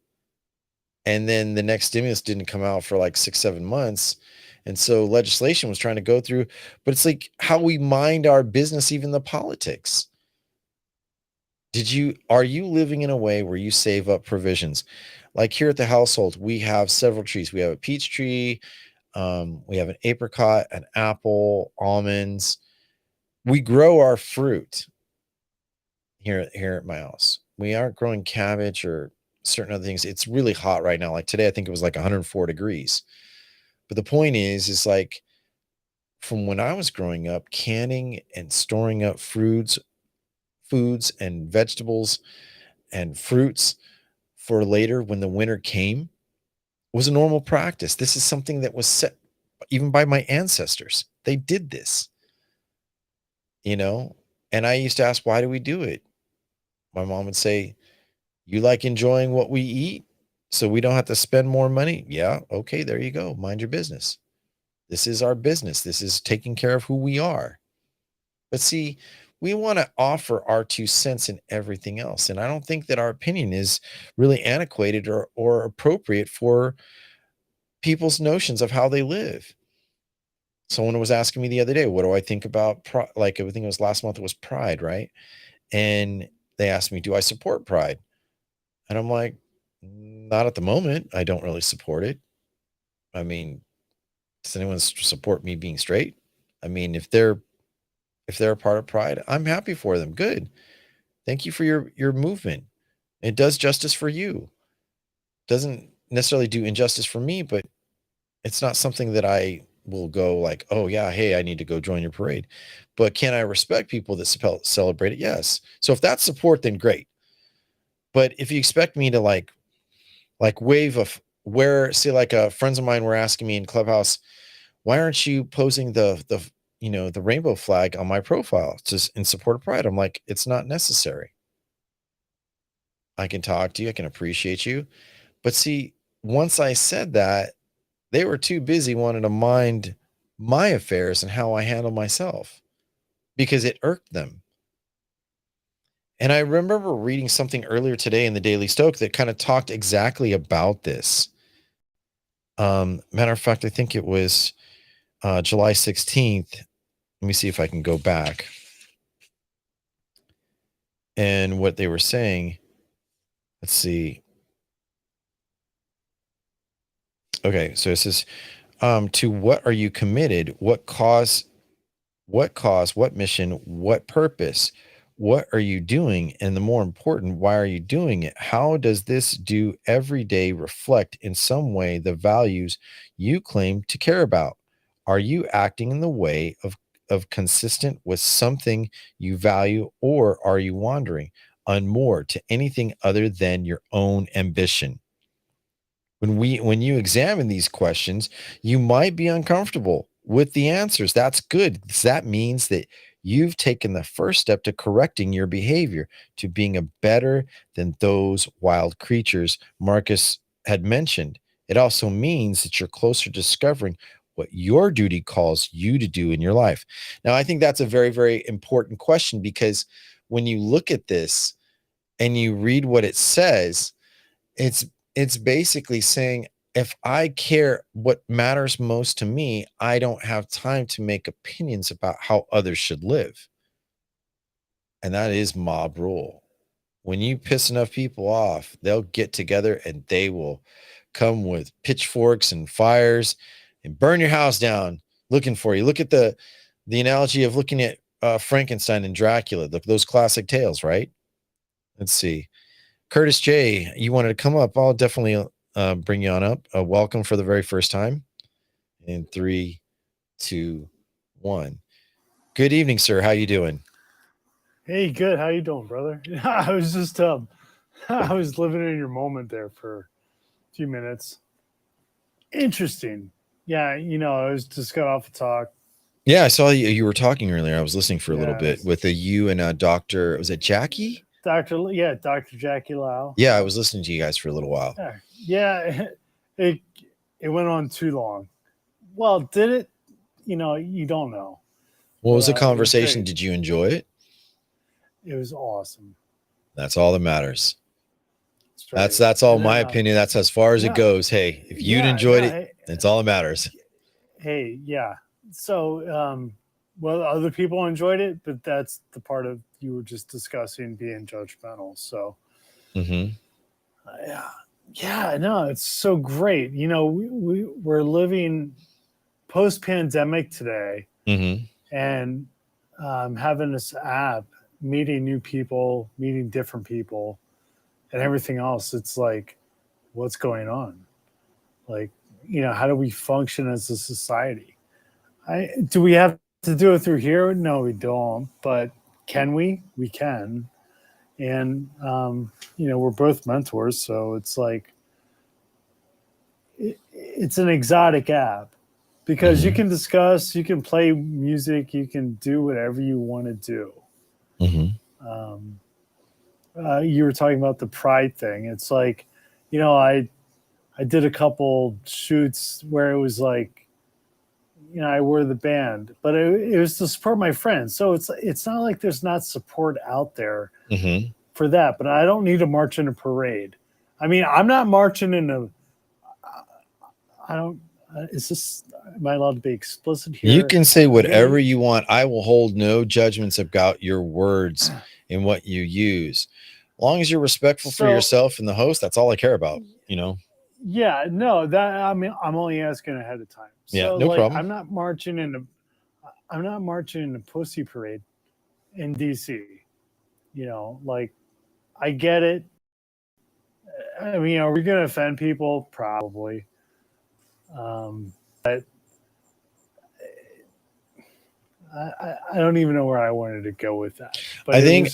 And then the next stimulus didn't come out for like 6-7 months. And so legislation was trying to go through, but it's like how we mind our business, even the politics. Are you living in a way where you save up provisions? Like here at the household, we have several trees. We have a peach tree. We have an apricot, an apple, almonds. We grow our fruit here at my house. We aren't growing cabbage or certain other things. It's really hot right now. Like today, I think it was like 104 degrees. But the point is like from when I was growing up, canning and storing up foods and vegetables and fruits for later when the winter came was a normal practice. This is something that was set even by my ancestors. They did this, and I used to ask, why do we do it? My mom would say, you like enjoying what we eat? So we don't have to spend more money. Yeah. Okay. There you go. Mind your business. This is our business. This is taking care of who we are. But see, we want to offer our 2 cents in everything else. And I don't think that our opinion is really antiquated or appropriate for people's notions of how they live. Someone was asking me the other day, what do I think about like everything was last month, it was Pride, right? And they asked me, do I support Pride? And I'm like, not at the moment. I don't really support it. I mean, does anyone support me being straight? I mean, if they're a part of Pride, I'm happy for them. Good. Thank you for your movement. It does justice for you. Doesn't necessarily do injustice for me, but it's not something that I will go like, oh yeah, hey, I need to go join your parade. But can I respect people that celebrate it? Yes. So if that's support, then great. But if you expect me to like wave of where, say, like friends of mine were asking me in Clubhouse, why aren't you posing the rainbow flag on my profile just in support of Pride? I'm like, it's not necessary. I can talk to you, I can appreciate you. But see, once I said that, they were too busy wanting to mind my affairs and how I handle myself because it irked them. And I remember reading something earlier today in the Daily Stoic that kind of talked exactly about this. Matter of fact, I think it was July 16th. Let me see if I can go back. And what they were saying, let's see. Okay, so it says, to what are you committed? What mission, what purpose? What are you doing? And the more important, why are you doing it? How does this do every day reflect in some way the values you claim to care about? Are you acting in the way of consistent with something you value, or are you wandering on more to anything other than your own ambition? When you examine these questions, you might be uncomfortable with the answers. That's good. That means that you've taken the first step to correcting your behavior, to being a better than those wild creatures Marcus had mentioned. It also means that you're closer to discovering what your duty calls you to do in your life. Now, I think that's a very, very important question, because when you look at this and you read what it says, it's it's basically saying, if I care what matters most to me, I don't have time to make opinions about how others should live. And that is mob rule. When you piss enough people off, they'll get together and they will come with pitchforks and fires and burn your house down looking for you. Look at the analogy of looking at Frankenstein and Dracula, those classic tales, right? Let's see. Curtis J, you wanted to come up. I'll definitely bring you on up. Welcome for the very first time. In 3, 2, 1. Good evening, sir. How you doing? Hey, good. How you doing, brother? I was just I was living in your moment there for a few minutes. Interesting. Yeah, I was just got off a talk. Yeah, I saw you were talking earlier. I was listening for a little Yeah, bit with you and Doctor. Was it Jackie? Dr. Jackie Lau. Yeah, I was listening to you guys for a little while. Yeah. It it went on too long. Well, did it? You don't know. What was the But it was conversation? great. Did you enjoy it? It was awesome. That's all that matters. That's Straight. that's all And then my opinion. That's as far as it no, goes. Hey, if you'd yeah, enjoyed no, it, that's all that matters. hey, yeah. So, well, other people enjoyed it, but that's the part of you were just discussing being judgmental. So, Mm-hmm. yeah, yeah, no, it's so great. We're living post pandemic today, Mm-hmm. and having this app, meeting new people, meeting different people, and everything else. It's like, what's going on? Like, how do we function as a society? Do we have to do it through here? No, we don't. But can we? We can. And we're both mentors, so it's like it's an exotic app because you Mm-hmm. can discuss, you can play music, you can do whatever you want to do. Mm-hmm. Um, you were talking about the pride thing. It's like, I I did a couple shoots where it was like, I wore the band, but it was to support my friends. So it's not like there's not support out there Mm-hmm. for that. But I don't need to march in a parade. I mean, I'm not marching in a. I don't. Is this? Am I allowed to be explicit here? You can say whatever you want. I will hold no judgments about your words and what you use. As long as you're respectful for yourself and the host, that's all I care about, Yeah, no, that I mean, I'm only asking ahead of time. So yeah, no problem. I'm not marching in a pussy parade in DC. Like I get it. I mean, are we gonna offend people? Probably. But I don't even know where I wanted to go with that. But I think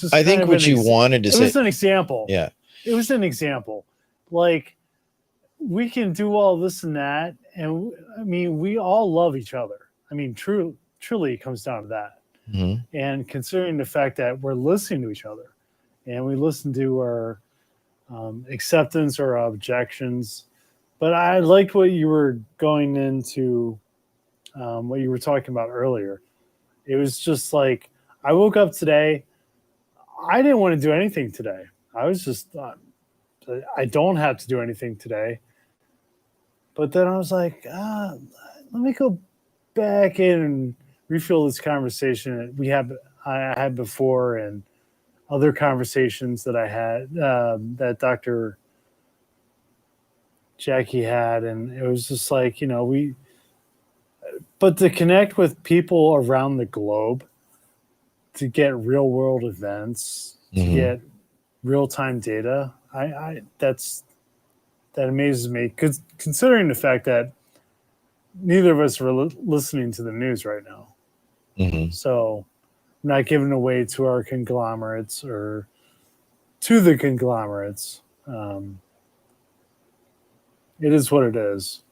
what you wanted to say. It was an example. Yeah. It was an example. Like we can do all this and that, and I mean, we all love each other. I mean, truly, it comes down to that. Mm-hmm. And considering the fact that we're listening to each other, and we listen to our acceptance or objections. But I liked what you were going into, what you were talking about earlier. It was just like I woke up today. I didn't want to do anything today. I was just I don't have to do anything today. But then I was like, let me go back in and refill this conversation that I had before, and other conversations that I had that Dr. Jackie had, and it was just like, but to connect with people around the globe, to get real world events, to get real time data, that amazes me, because considering the fact that neither of us are listening to the news right now. Mm-hmm. So I'm not giving away to our conglomerates or to the conglomerates. It is what it is.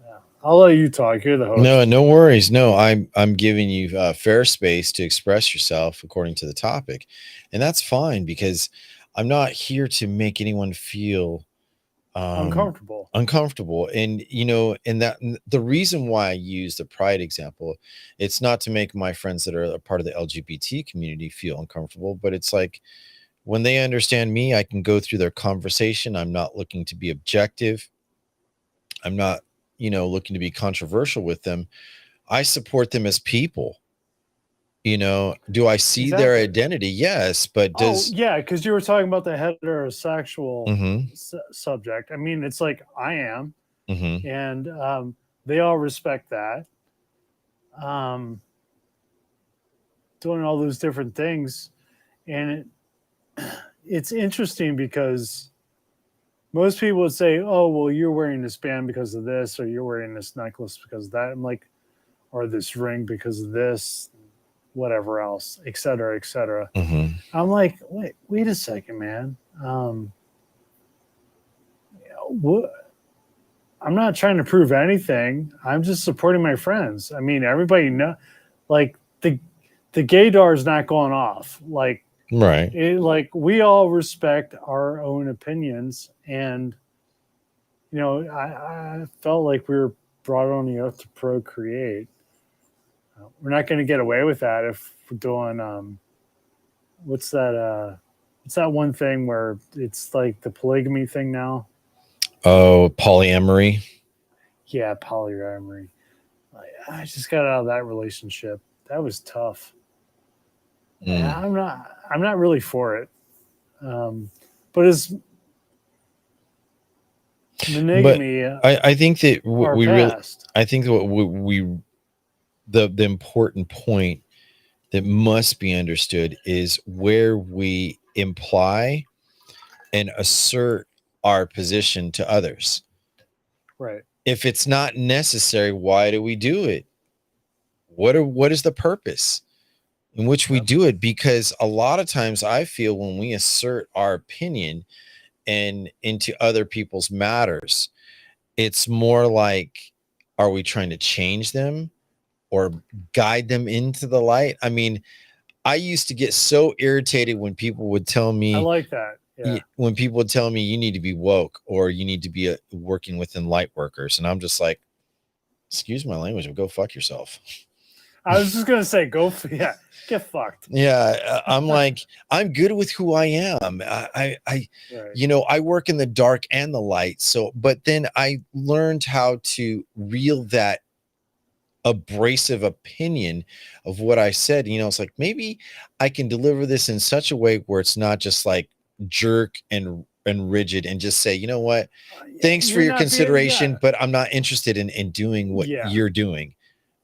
Yeah. I'll let you talk. You're the host. No worries. No, I'm giving you fair space to express yourself according to the topic, and that's fine because I'm not here to make anyone feel uncomfortable. And and that the reason why I use the pride example, it's not to make my friends that are a part of the LGBT community feel uncomfortable, but it's like when they understand me, I can go through their conversation. I'm not looking to be objective. I'm not, looking to be controversial with them. I support them as people. Do I see their identity? Yes, but because you were talking about the heterosexual subject. I mean, it's like I am, and they all respect that. Doing all those different things, and it's interesting because most people would say, "Oh, well, you're wearing this band because of this, or you're wearing this necklace because of that." I'm like, or this ring because of this, whatever else, et cetera, et cetera. I'm like, wait a second, man. I'm not trying to prove anything. I'm just supporting my friends. I mean, everybody know, like the gaydar is not going off. Like, right. Like we all respect our own opinions, and I felt like we were brought on the earth to procreate. We're not going to get away with that if we're doing what's that one thing where it's like the polygamy thing now? Oh, polyamory. Yeah, polyamory. I just got out of that relationship. That was tough. I'm not really for it. But as monogamy, I think that I think that what the important point that must be understood is where we imply and assert our position to others. Right. If it's not necessary, why do we do it? What is the purpose in which we do it? Because a lot of times I feel when we assert our opinion and into other people's matters, it's more like, are we trying to change them or guide them into the light? I mean, I used to get so irritated when people would tell me, I like that. Yeah. when people tell me you need to be woke or you need to be working within light workers, and I'm just like, excuse my language, but go fuck yourself. I was just gonna say, yeah, get fucked. Yeah, I'm like, I'm good with who I am. Right. I work in the dark and the light. So, but then I learned how to reel that abrasive opinion of what I said. It's like, maybe I can deliver this in such a way where it's not just like jerk and rigid, and just say, you know what, thanks for You're your not being, consideration, but I'm not interested in doing what yeah. you're doing.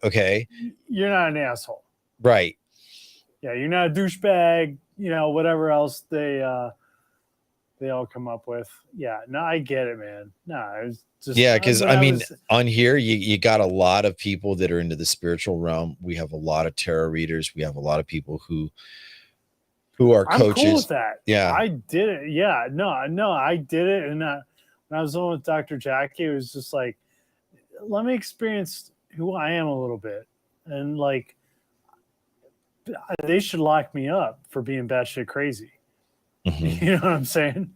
Okay. You're not an asshole. Right. Yeah, you're not a douchebag, whatever else they all come up with. Yeah, no, I get it, man. No, I was just, Yeah, because when I I mean, was, on here you got a lot of people that are into the spiritual realm. We have a lot of tarot readers. We have a lot of people who are I'm cool with coaches. that. Yeah. I did it. Yeah, no, I did it. And when I was on with Dr. Jackie, it was just like, let me experience who I am a little bit. And like, they should lock me up for being batshit crazy. Mhm. You know what I'm saying?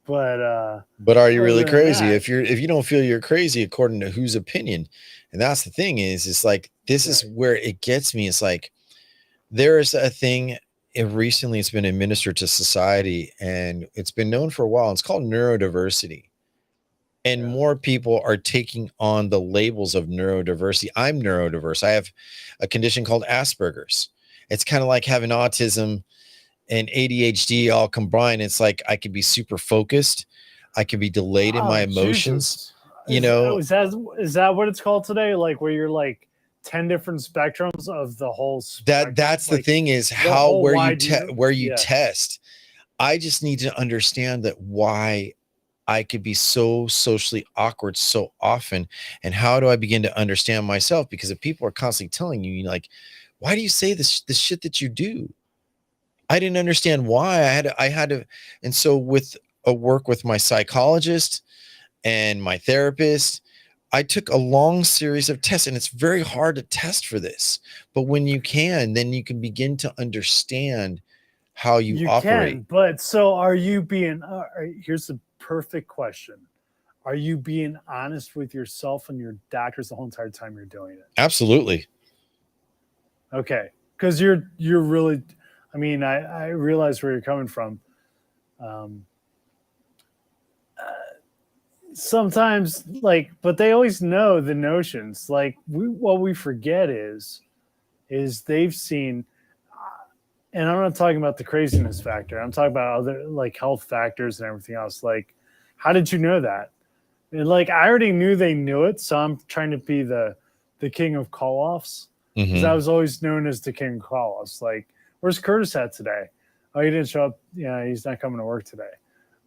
But are you other really than crazy? that, If you don't feel you're crazy, according to whose opinion? And that's the thing is like, this is right. where it gets me. It's like, there's a thing, recently it's been administered to society, and it's been known for a while. It's called neurodiversity. And Yeah. more people are taking on the labels of neurodiversity. I'm neurodiverse. I have a condition called Asperger's. It's kind of like having autism and ADHD all combined. It's like I could be super focused. I can be delayed in my Oh emotions. Jesus! You know, Is that what it's called today? Like where you're like 10 different spectrums of the whole spectrum, that's the like thing is the how whole wide you. where you Yeah, test. I just need to understand that why I could be so socially awkward so often, and how do I begin to understand myself? Because if people are constantly telling you, like, why do you say this shit that you do? I didn't understand why. I had to, and so with a work with my psychologist and my therapist, I took a long series of tests, and it's very hard to test for this. But when you can, then you can begin to understand how you you operate. can. But so are you being? Here's the perfect question: are you being honest with yourself and your doctors the whole entire time you're doing it? Absolutely. Okay, because you're really. I mean, I realize where you're coming from. Um, Sometimes like, but they always know the notions. Like what we forget is they've seen, and I'm not talking about the craziness factor. I'm talking about other like health factors and everything else. Like, how did you know that? And like, I already knew they knew it, so I'm trying to be the king of call offs, because I Mm-hmm. was always known as the king of call offs. Like, where's Curtis at today? Oh, he didn't show up. Yeah, he's not coming to work today.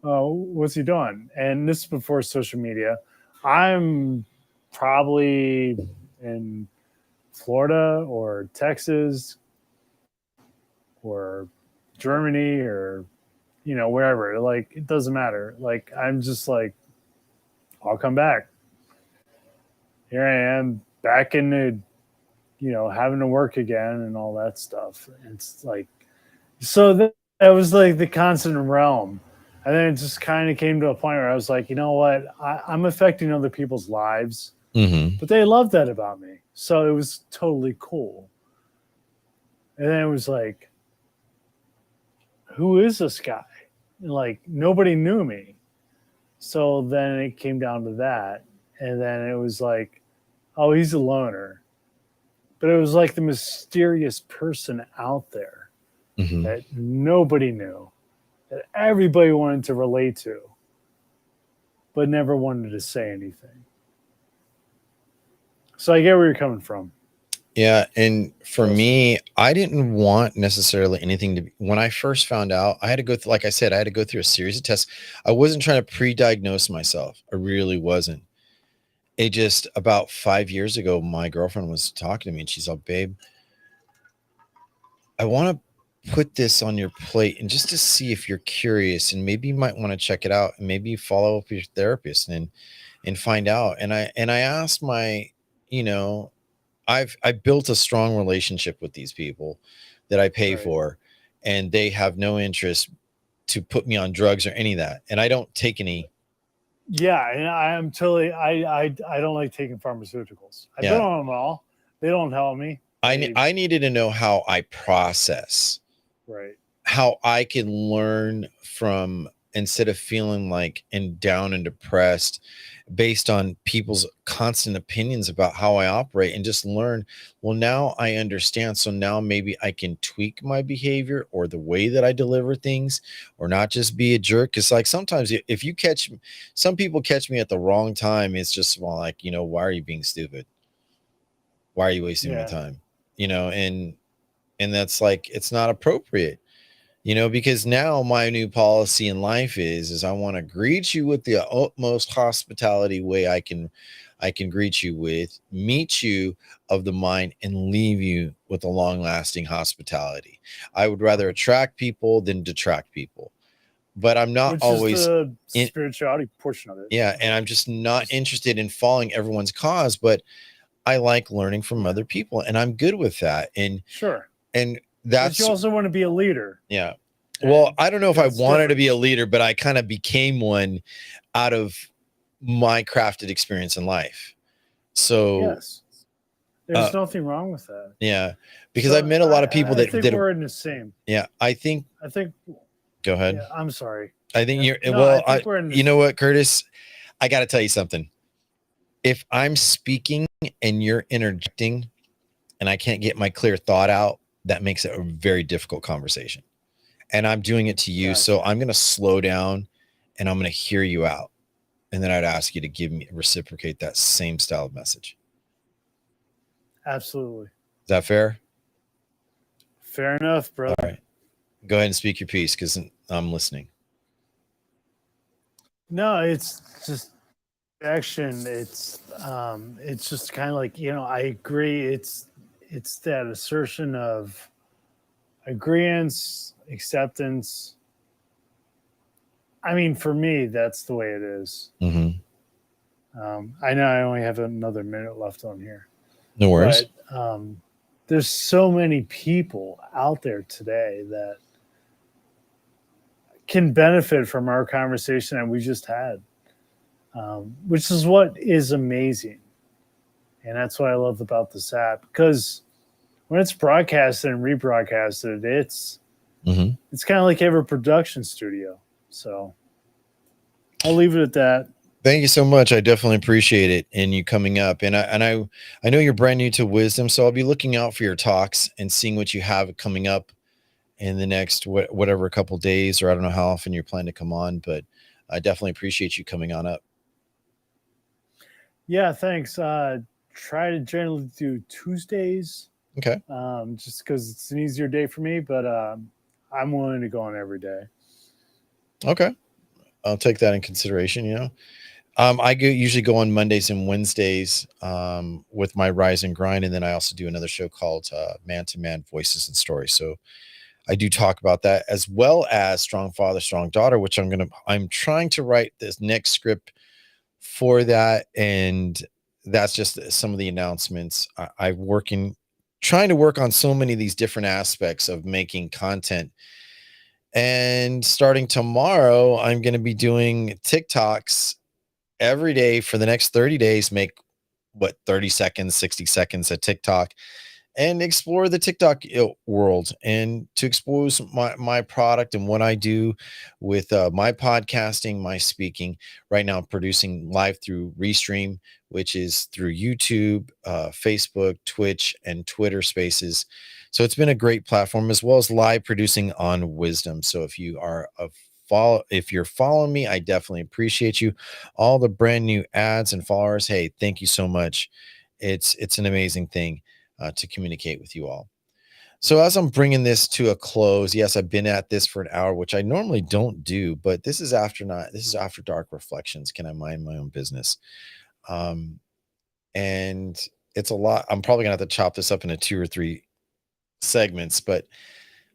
Oh, what's he doing? And this is before social media. I'm probably in Florida or Texas or Germany or wherever. Like it doesn't matter. Like I'm just like, I'll come back. Here I am back in the having to work again and all that stuff. It's like, so that was like the constant realm. And then it just kind of came to a point where I was like, you know what? I'm affecting other people's lives, Mm-hmm. but they love that about me. So it was totally cool. And then it was like, who is this guy? And like, nobody knew me. So then it came down to that. And then it was like, oh, he's a loner. But it was like the mysterious person out there Mm-hmm. that nobody knew, that everybody wanted to relate to, but never wanted to say anything. So I get where you're coming from. Yeah, and for Trust me. me, I didn't want necessarily anything to be, when I first found out, I had to go through, like I said, I had to go through a series of tests. I wasn't trying to pre-diagnose myself. I really wasn't. It just about 5 years ago, my girlfriend was talking to me and she's like, babe, I want to put this on your plate and just to see if you're curious, and maybe you might want to check it out, and maybe follow up with your therapist and find out. And I asked my, you know, I built a strong relationship with these people that I pay Right. for, and they have no interest to put me on drugs or any of that. And I don't take any. Yeah, and I'm totally. I don't like taking pharmaceuticals. I've been Yeah. on them all. They don't help me. I needed to know how I process, Right. how I can learn from, instead of feeling like and down and depressed based on people's constant opinions about how I operate, and just learn, well, now I understand. So now maybe I can tweak my behavior or the way that I deliver things, or not just be a jerk. Cause like sometimes if you catch, some people catch me at the wrong time, it's just, well, like, why are you being stupid? Why are you wasting my Yeah. time? And that's like, it's not appropriate, because now my new policy in life is I want to greet you with the utmost hospitality way I can greet you with, meet you of the mind, and leave you with a long lasting hospitality. I would rather attract people than detract people, but I'm not Which is always the in, spirituality portion of it. yeah, and I'm just not interested in following everyone's cause, but I like learning from other people, and I'm good with that. Sure. And But you that's, also want to be a leader. yeah. Well, I don't know if I That's wanted to different. be a leader, but I kind of became one out of my crafted experience in life. So, Yes. There's nothing wrong with that. yeah, because I've So met a lot of people I think that, we're in the same. yeah, I think, I think. go ahead. Yeah. I'm sorry. I think Yeah. you're, No, I well, think we're in. you know what, Curtis, I got to tell you something. If I'm speaking and you're interjecting and I can't get my clear thought out, that makes it a very difficult conversation. And I'm doing it to you. Gotcha. So I'm going to slow down and I'm going to hear you out. And then I'd ask you to reciprocate that same style of message. Absolutely. Is that fair? Fair enough, brother. All right. Go ahead and speak your piece, because I'm listening. No, it's just action. It's just kind of like, I agree. It's that assertion of agreeance, acceptance. I mean, for me, that's the way it is. I know I only have another minute left on here. No worries. But there's so many people out there today that can benefit from our conversation that we just had, which is what is amazing. And that's what I love about this app, because when it's broadcasted and rebroadcasted, it's kind of like every production studio. So I'll leave it at that. Thank you so much. I definitely appreciate it, and you coming up. And I know you're brand new to wisdom, so I'll be looking out for your talks and seeing what you have coming up in the next whatever couple days, or I don't know how often you plan to come on, but I definitely appreciate you coming on up. Yeah, thanks. Try to generally do Tuesdays. Okay. Just because it's an easier day for me, but I'm willing to go on every day. Okay. I'll take that in consideration. I usually go on Mondays and Wednesdays with my Rise and Grind, and then I also do another show called Man to Man Voices and Stories. So I do talk about that, as well as Strong Father, Strong Daughter, which I'm trying to write this next script for that, and that's just some of the announcements. I'm trying to work on so many of these different aspects of making content. And starting tomorrow, I'm going to be doing TikToks every day for the next 30 days. Make 30 seconds, 60 seconds of TikTok, and explore the TikTok world, and to expose my product and what I do with my podcasting, my speaking. Right now, I'm producing live through Restream, which is through YouTube, Facebook, Twitch, and Twitter Spaces. So it's been a great platform, as well as live producing on Wisdom. So if you're following me, I definitely appreciate you. All the brand new ads and followers, hey, thank you so much. It's an amazing thing to communicate with you all. So as I'm bringing this to a close, yes, I've been at this for an hour, which I normally don't do, but this is after dark reflections. Can I mind my own business? And it's a lot. I'm probably gonna have to chop this up into 2 or 3 segments, but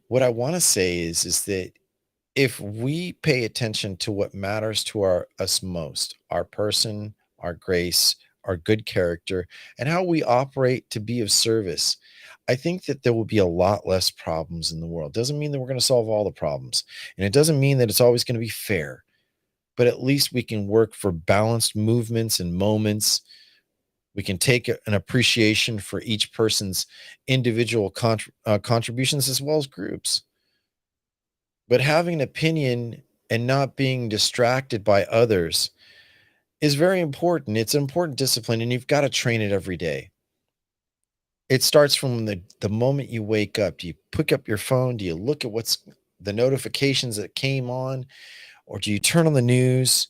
what I want to say is that if we pay attention to what matters to us most, our person, our grace, our good character, and how we operate to be of service, I think that there will be a lot less problems in the world. Doesn't mean that we're going to solve all the problems. And it doesn't mean that it's always going to be fair, but at least we can work for balanced movements and moments. We can take an appreciation for each person's individual contributions as well as groups. But having an opinion and not being distracted by others is very important. It's an important discipline, and you've got to train it every day. It starts from the moment you wake up. Do you pick up your phone? Do you look at what's the notifications that came on? Or do you turn on the news?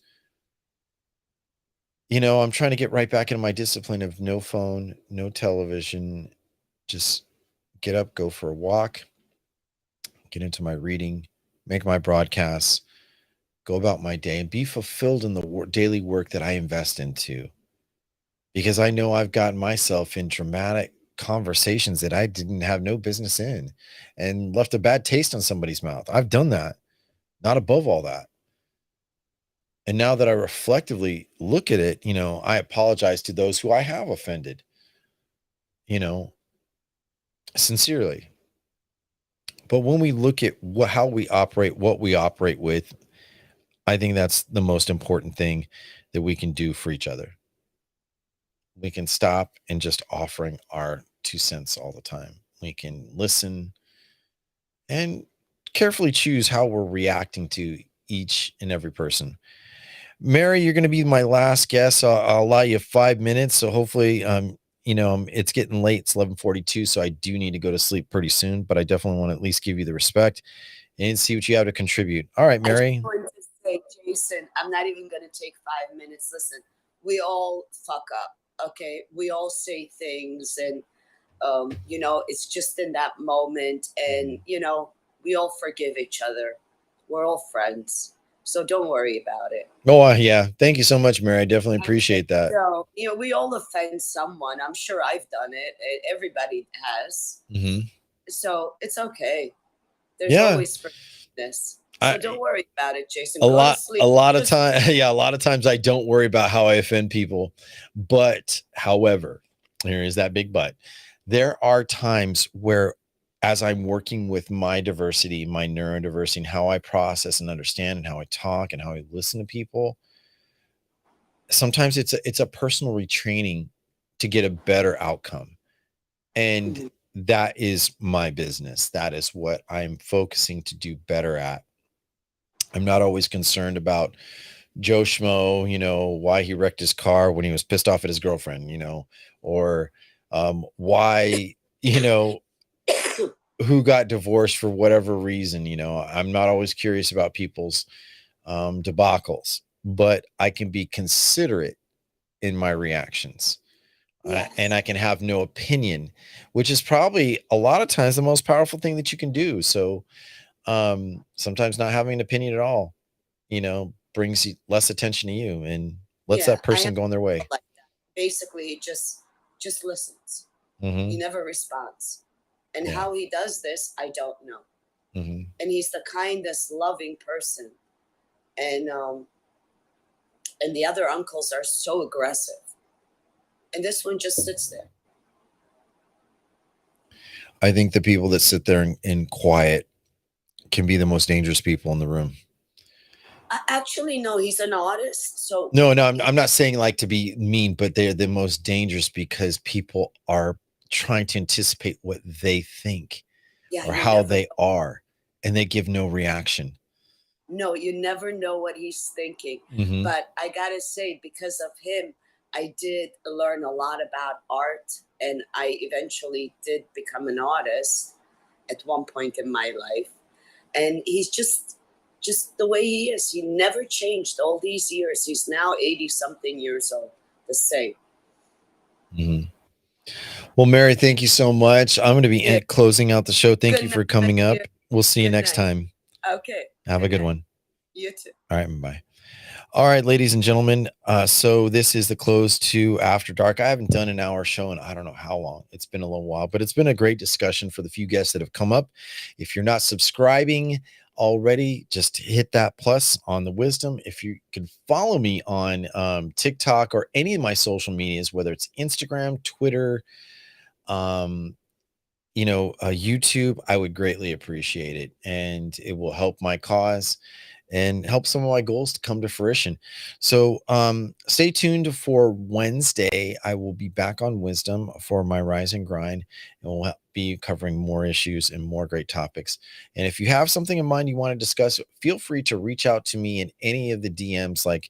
I'm trying to get right back into my discipline of no phone, no television, just get up, go for a walk, get into my reading, make my broadcasts, go about my day, and be fulfilled in the daily work that I invest into. Because I know I've gotten myself in dramatic conversations that I didn't have no business in and left a bad taste on somebody's mouth. I've done that, not above all that. And now that I reflectively look at it, I apologize to those who I have offended, sincerely. But when we look at how we operate, what we operate with, I think that's the most important thing that we can do for each other. We can stop and just offering our 2 cents all the time. We can listen and carefully choose how we're reacting to each and every person. Mary, you're going to be my last guest. I'll allow you 5 minutes. So hopefully, it's getting late. It's 11:42, so I do need to go to sleep pretty soon. But I definitely want to at least give you the respect and see what you have to contribute. All right, I just Mary. wanted to say, Jason, I'm not even going to take 5 minutes. Listen, we all fuck up, okay? We all say things, and it's just in that moment, and we all forgive each other. We're all friends, so don't worry about it. Oh, yeah. Thank you so much, Mary. I definitely Okay. appreciate that. So, we all offend someone. I'm sure I've done it. Everybody has. Mhm. So it's okay. There's Yeah. always forgiveness. So don't worry about it, Jason. A Go to lot sleep. of time yeah, a lot of times I don't worry about how I offend people. But however, here is that big but. There are times where, as I'm working with my diversity, my neurodiversity, and how I process and understand and how I talk and how I listen to people, sometimes it's a personal retraining to get a better outcome. And Mhm. that is my business. That is what I'm focusing to do better at. I'm not always concerned about Joe Schmo, why he wrecked his car when he was pissed off at his girlfriend, or why, who got divorced for whatever reason. I'm not always curious about people's debacles, but I can be considerate in my reactions. Yes. And I can have no opinion, which is probably a lot of times the most powerful thing that you can do. So sometimes not having an opinion at all, brings less attention to you and lets that I person have go on their way. like that. Basically, he just listens. Hmm. He never responds. And Yeah. how he does this, I don't know. Hmm. And he's the kindest, loving person. And the other uncles are so aggressive. And this one just sits there. I think the people that sit there in quiet can be the most dangerous people in the room. Actually, no, he's an artist. So No, I'm not saying like to be mean, but they're the most dangerous because people are trying to anticipate what they think or how they are, and they give no reaction. No, you never know what he's thinking. Mhm. But I gotta say, because of him, I did learn a lot about art, and I eventually did become an artist at one point in my life. And he's just the way he is. He never changed all these years. He's now 80 something years old, the same. Mhm. Well, Mary, thank you so much. I'm going to be closing out the show. Thank you for coming up. We'll see you next time. Okay. Have a good one. You too. All right. Bye. All right, ladies and gentlemen. So this is the close to After Dark. I haven't done an hour show in I don't know how long. It's been a little while, but it's been a great discussion for the few guests that have come up. If you're not subscribing already, just hit that plus on the wisdom. If you can follow me on TikTok or any of my social medias, whether it's Instagram, Twitter, YouTube, I would greatly appreciate it, and it will help my cause and help some of my goals to come to fruition. So stay tuned for Wednesday. I will be back on Wisdom for my Rise and Grind, and we'll be covering more issues and more great topics. And if you have something in mind you want to discuss, feel free to reach out to me in any of the DMs, like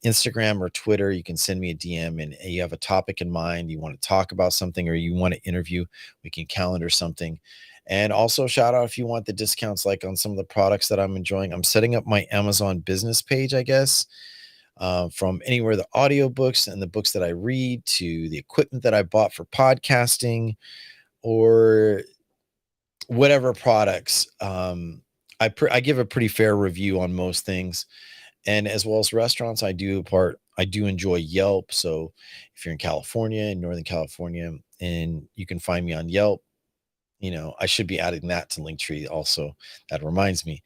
Instagram or Twitter. You can send me a DM, and you have a topic in mind, you want to talk about something, or you want to interview, we can calendar something. And also, shout out if you want the discounts, like on some of the products that I'm enjoying. I'm setting up my Amazon business page, I guess, from anywhere the audiobooks and the books that I read to the equipment that I bought for podcasting or whatever products. I give a pretty fair review on most things, and as well as restaurants. I do enjoy Yelp. So if you're in California, in Northern California, and you can find me on Yelp, I should be adding that to Linktree also. That reminds me.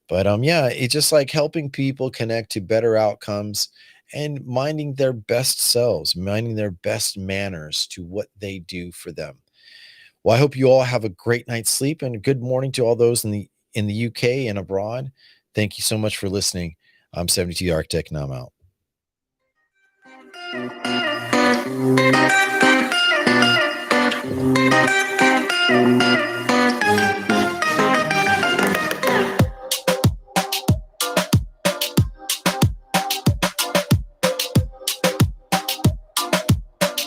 But yeah, it's just like helping people connect to better outcomes and minding their best selves, minding their best manners to what they do for them. Well, I hope you all have a great night's sleep, and a good morning to all those in the UK and abroad. Thank you so much for listening. I'm 72 the Architect, and I'm out.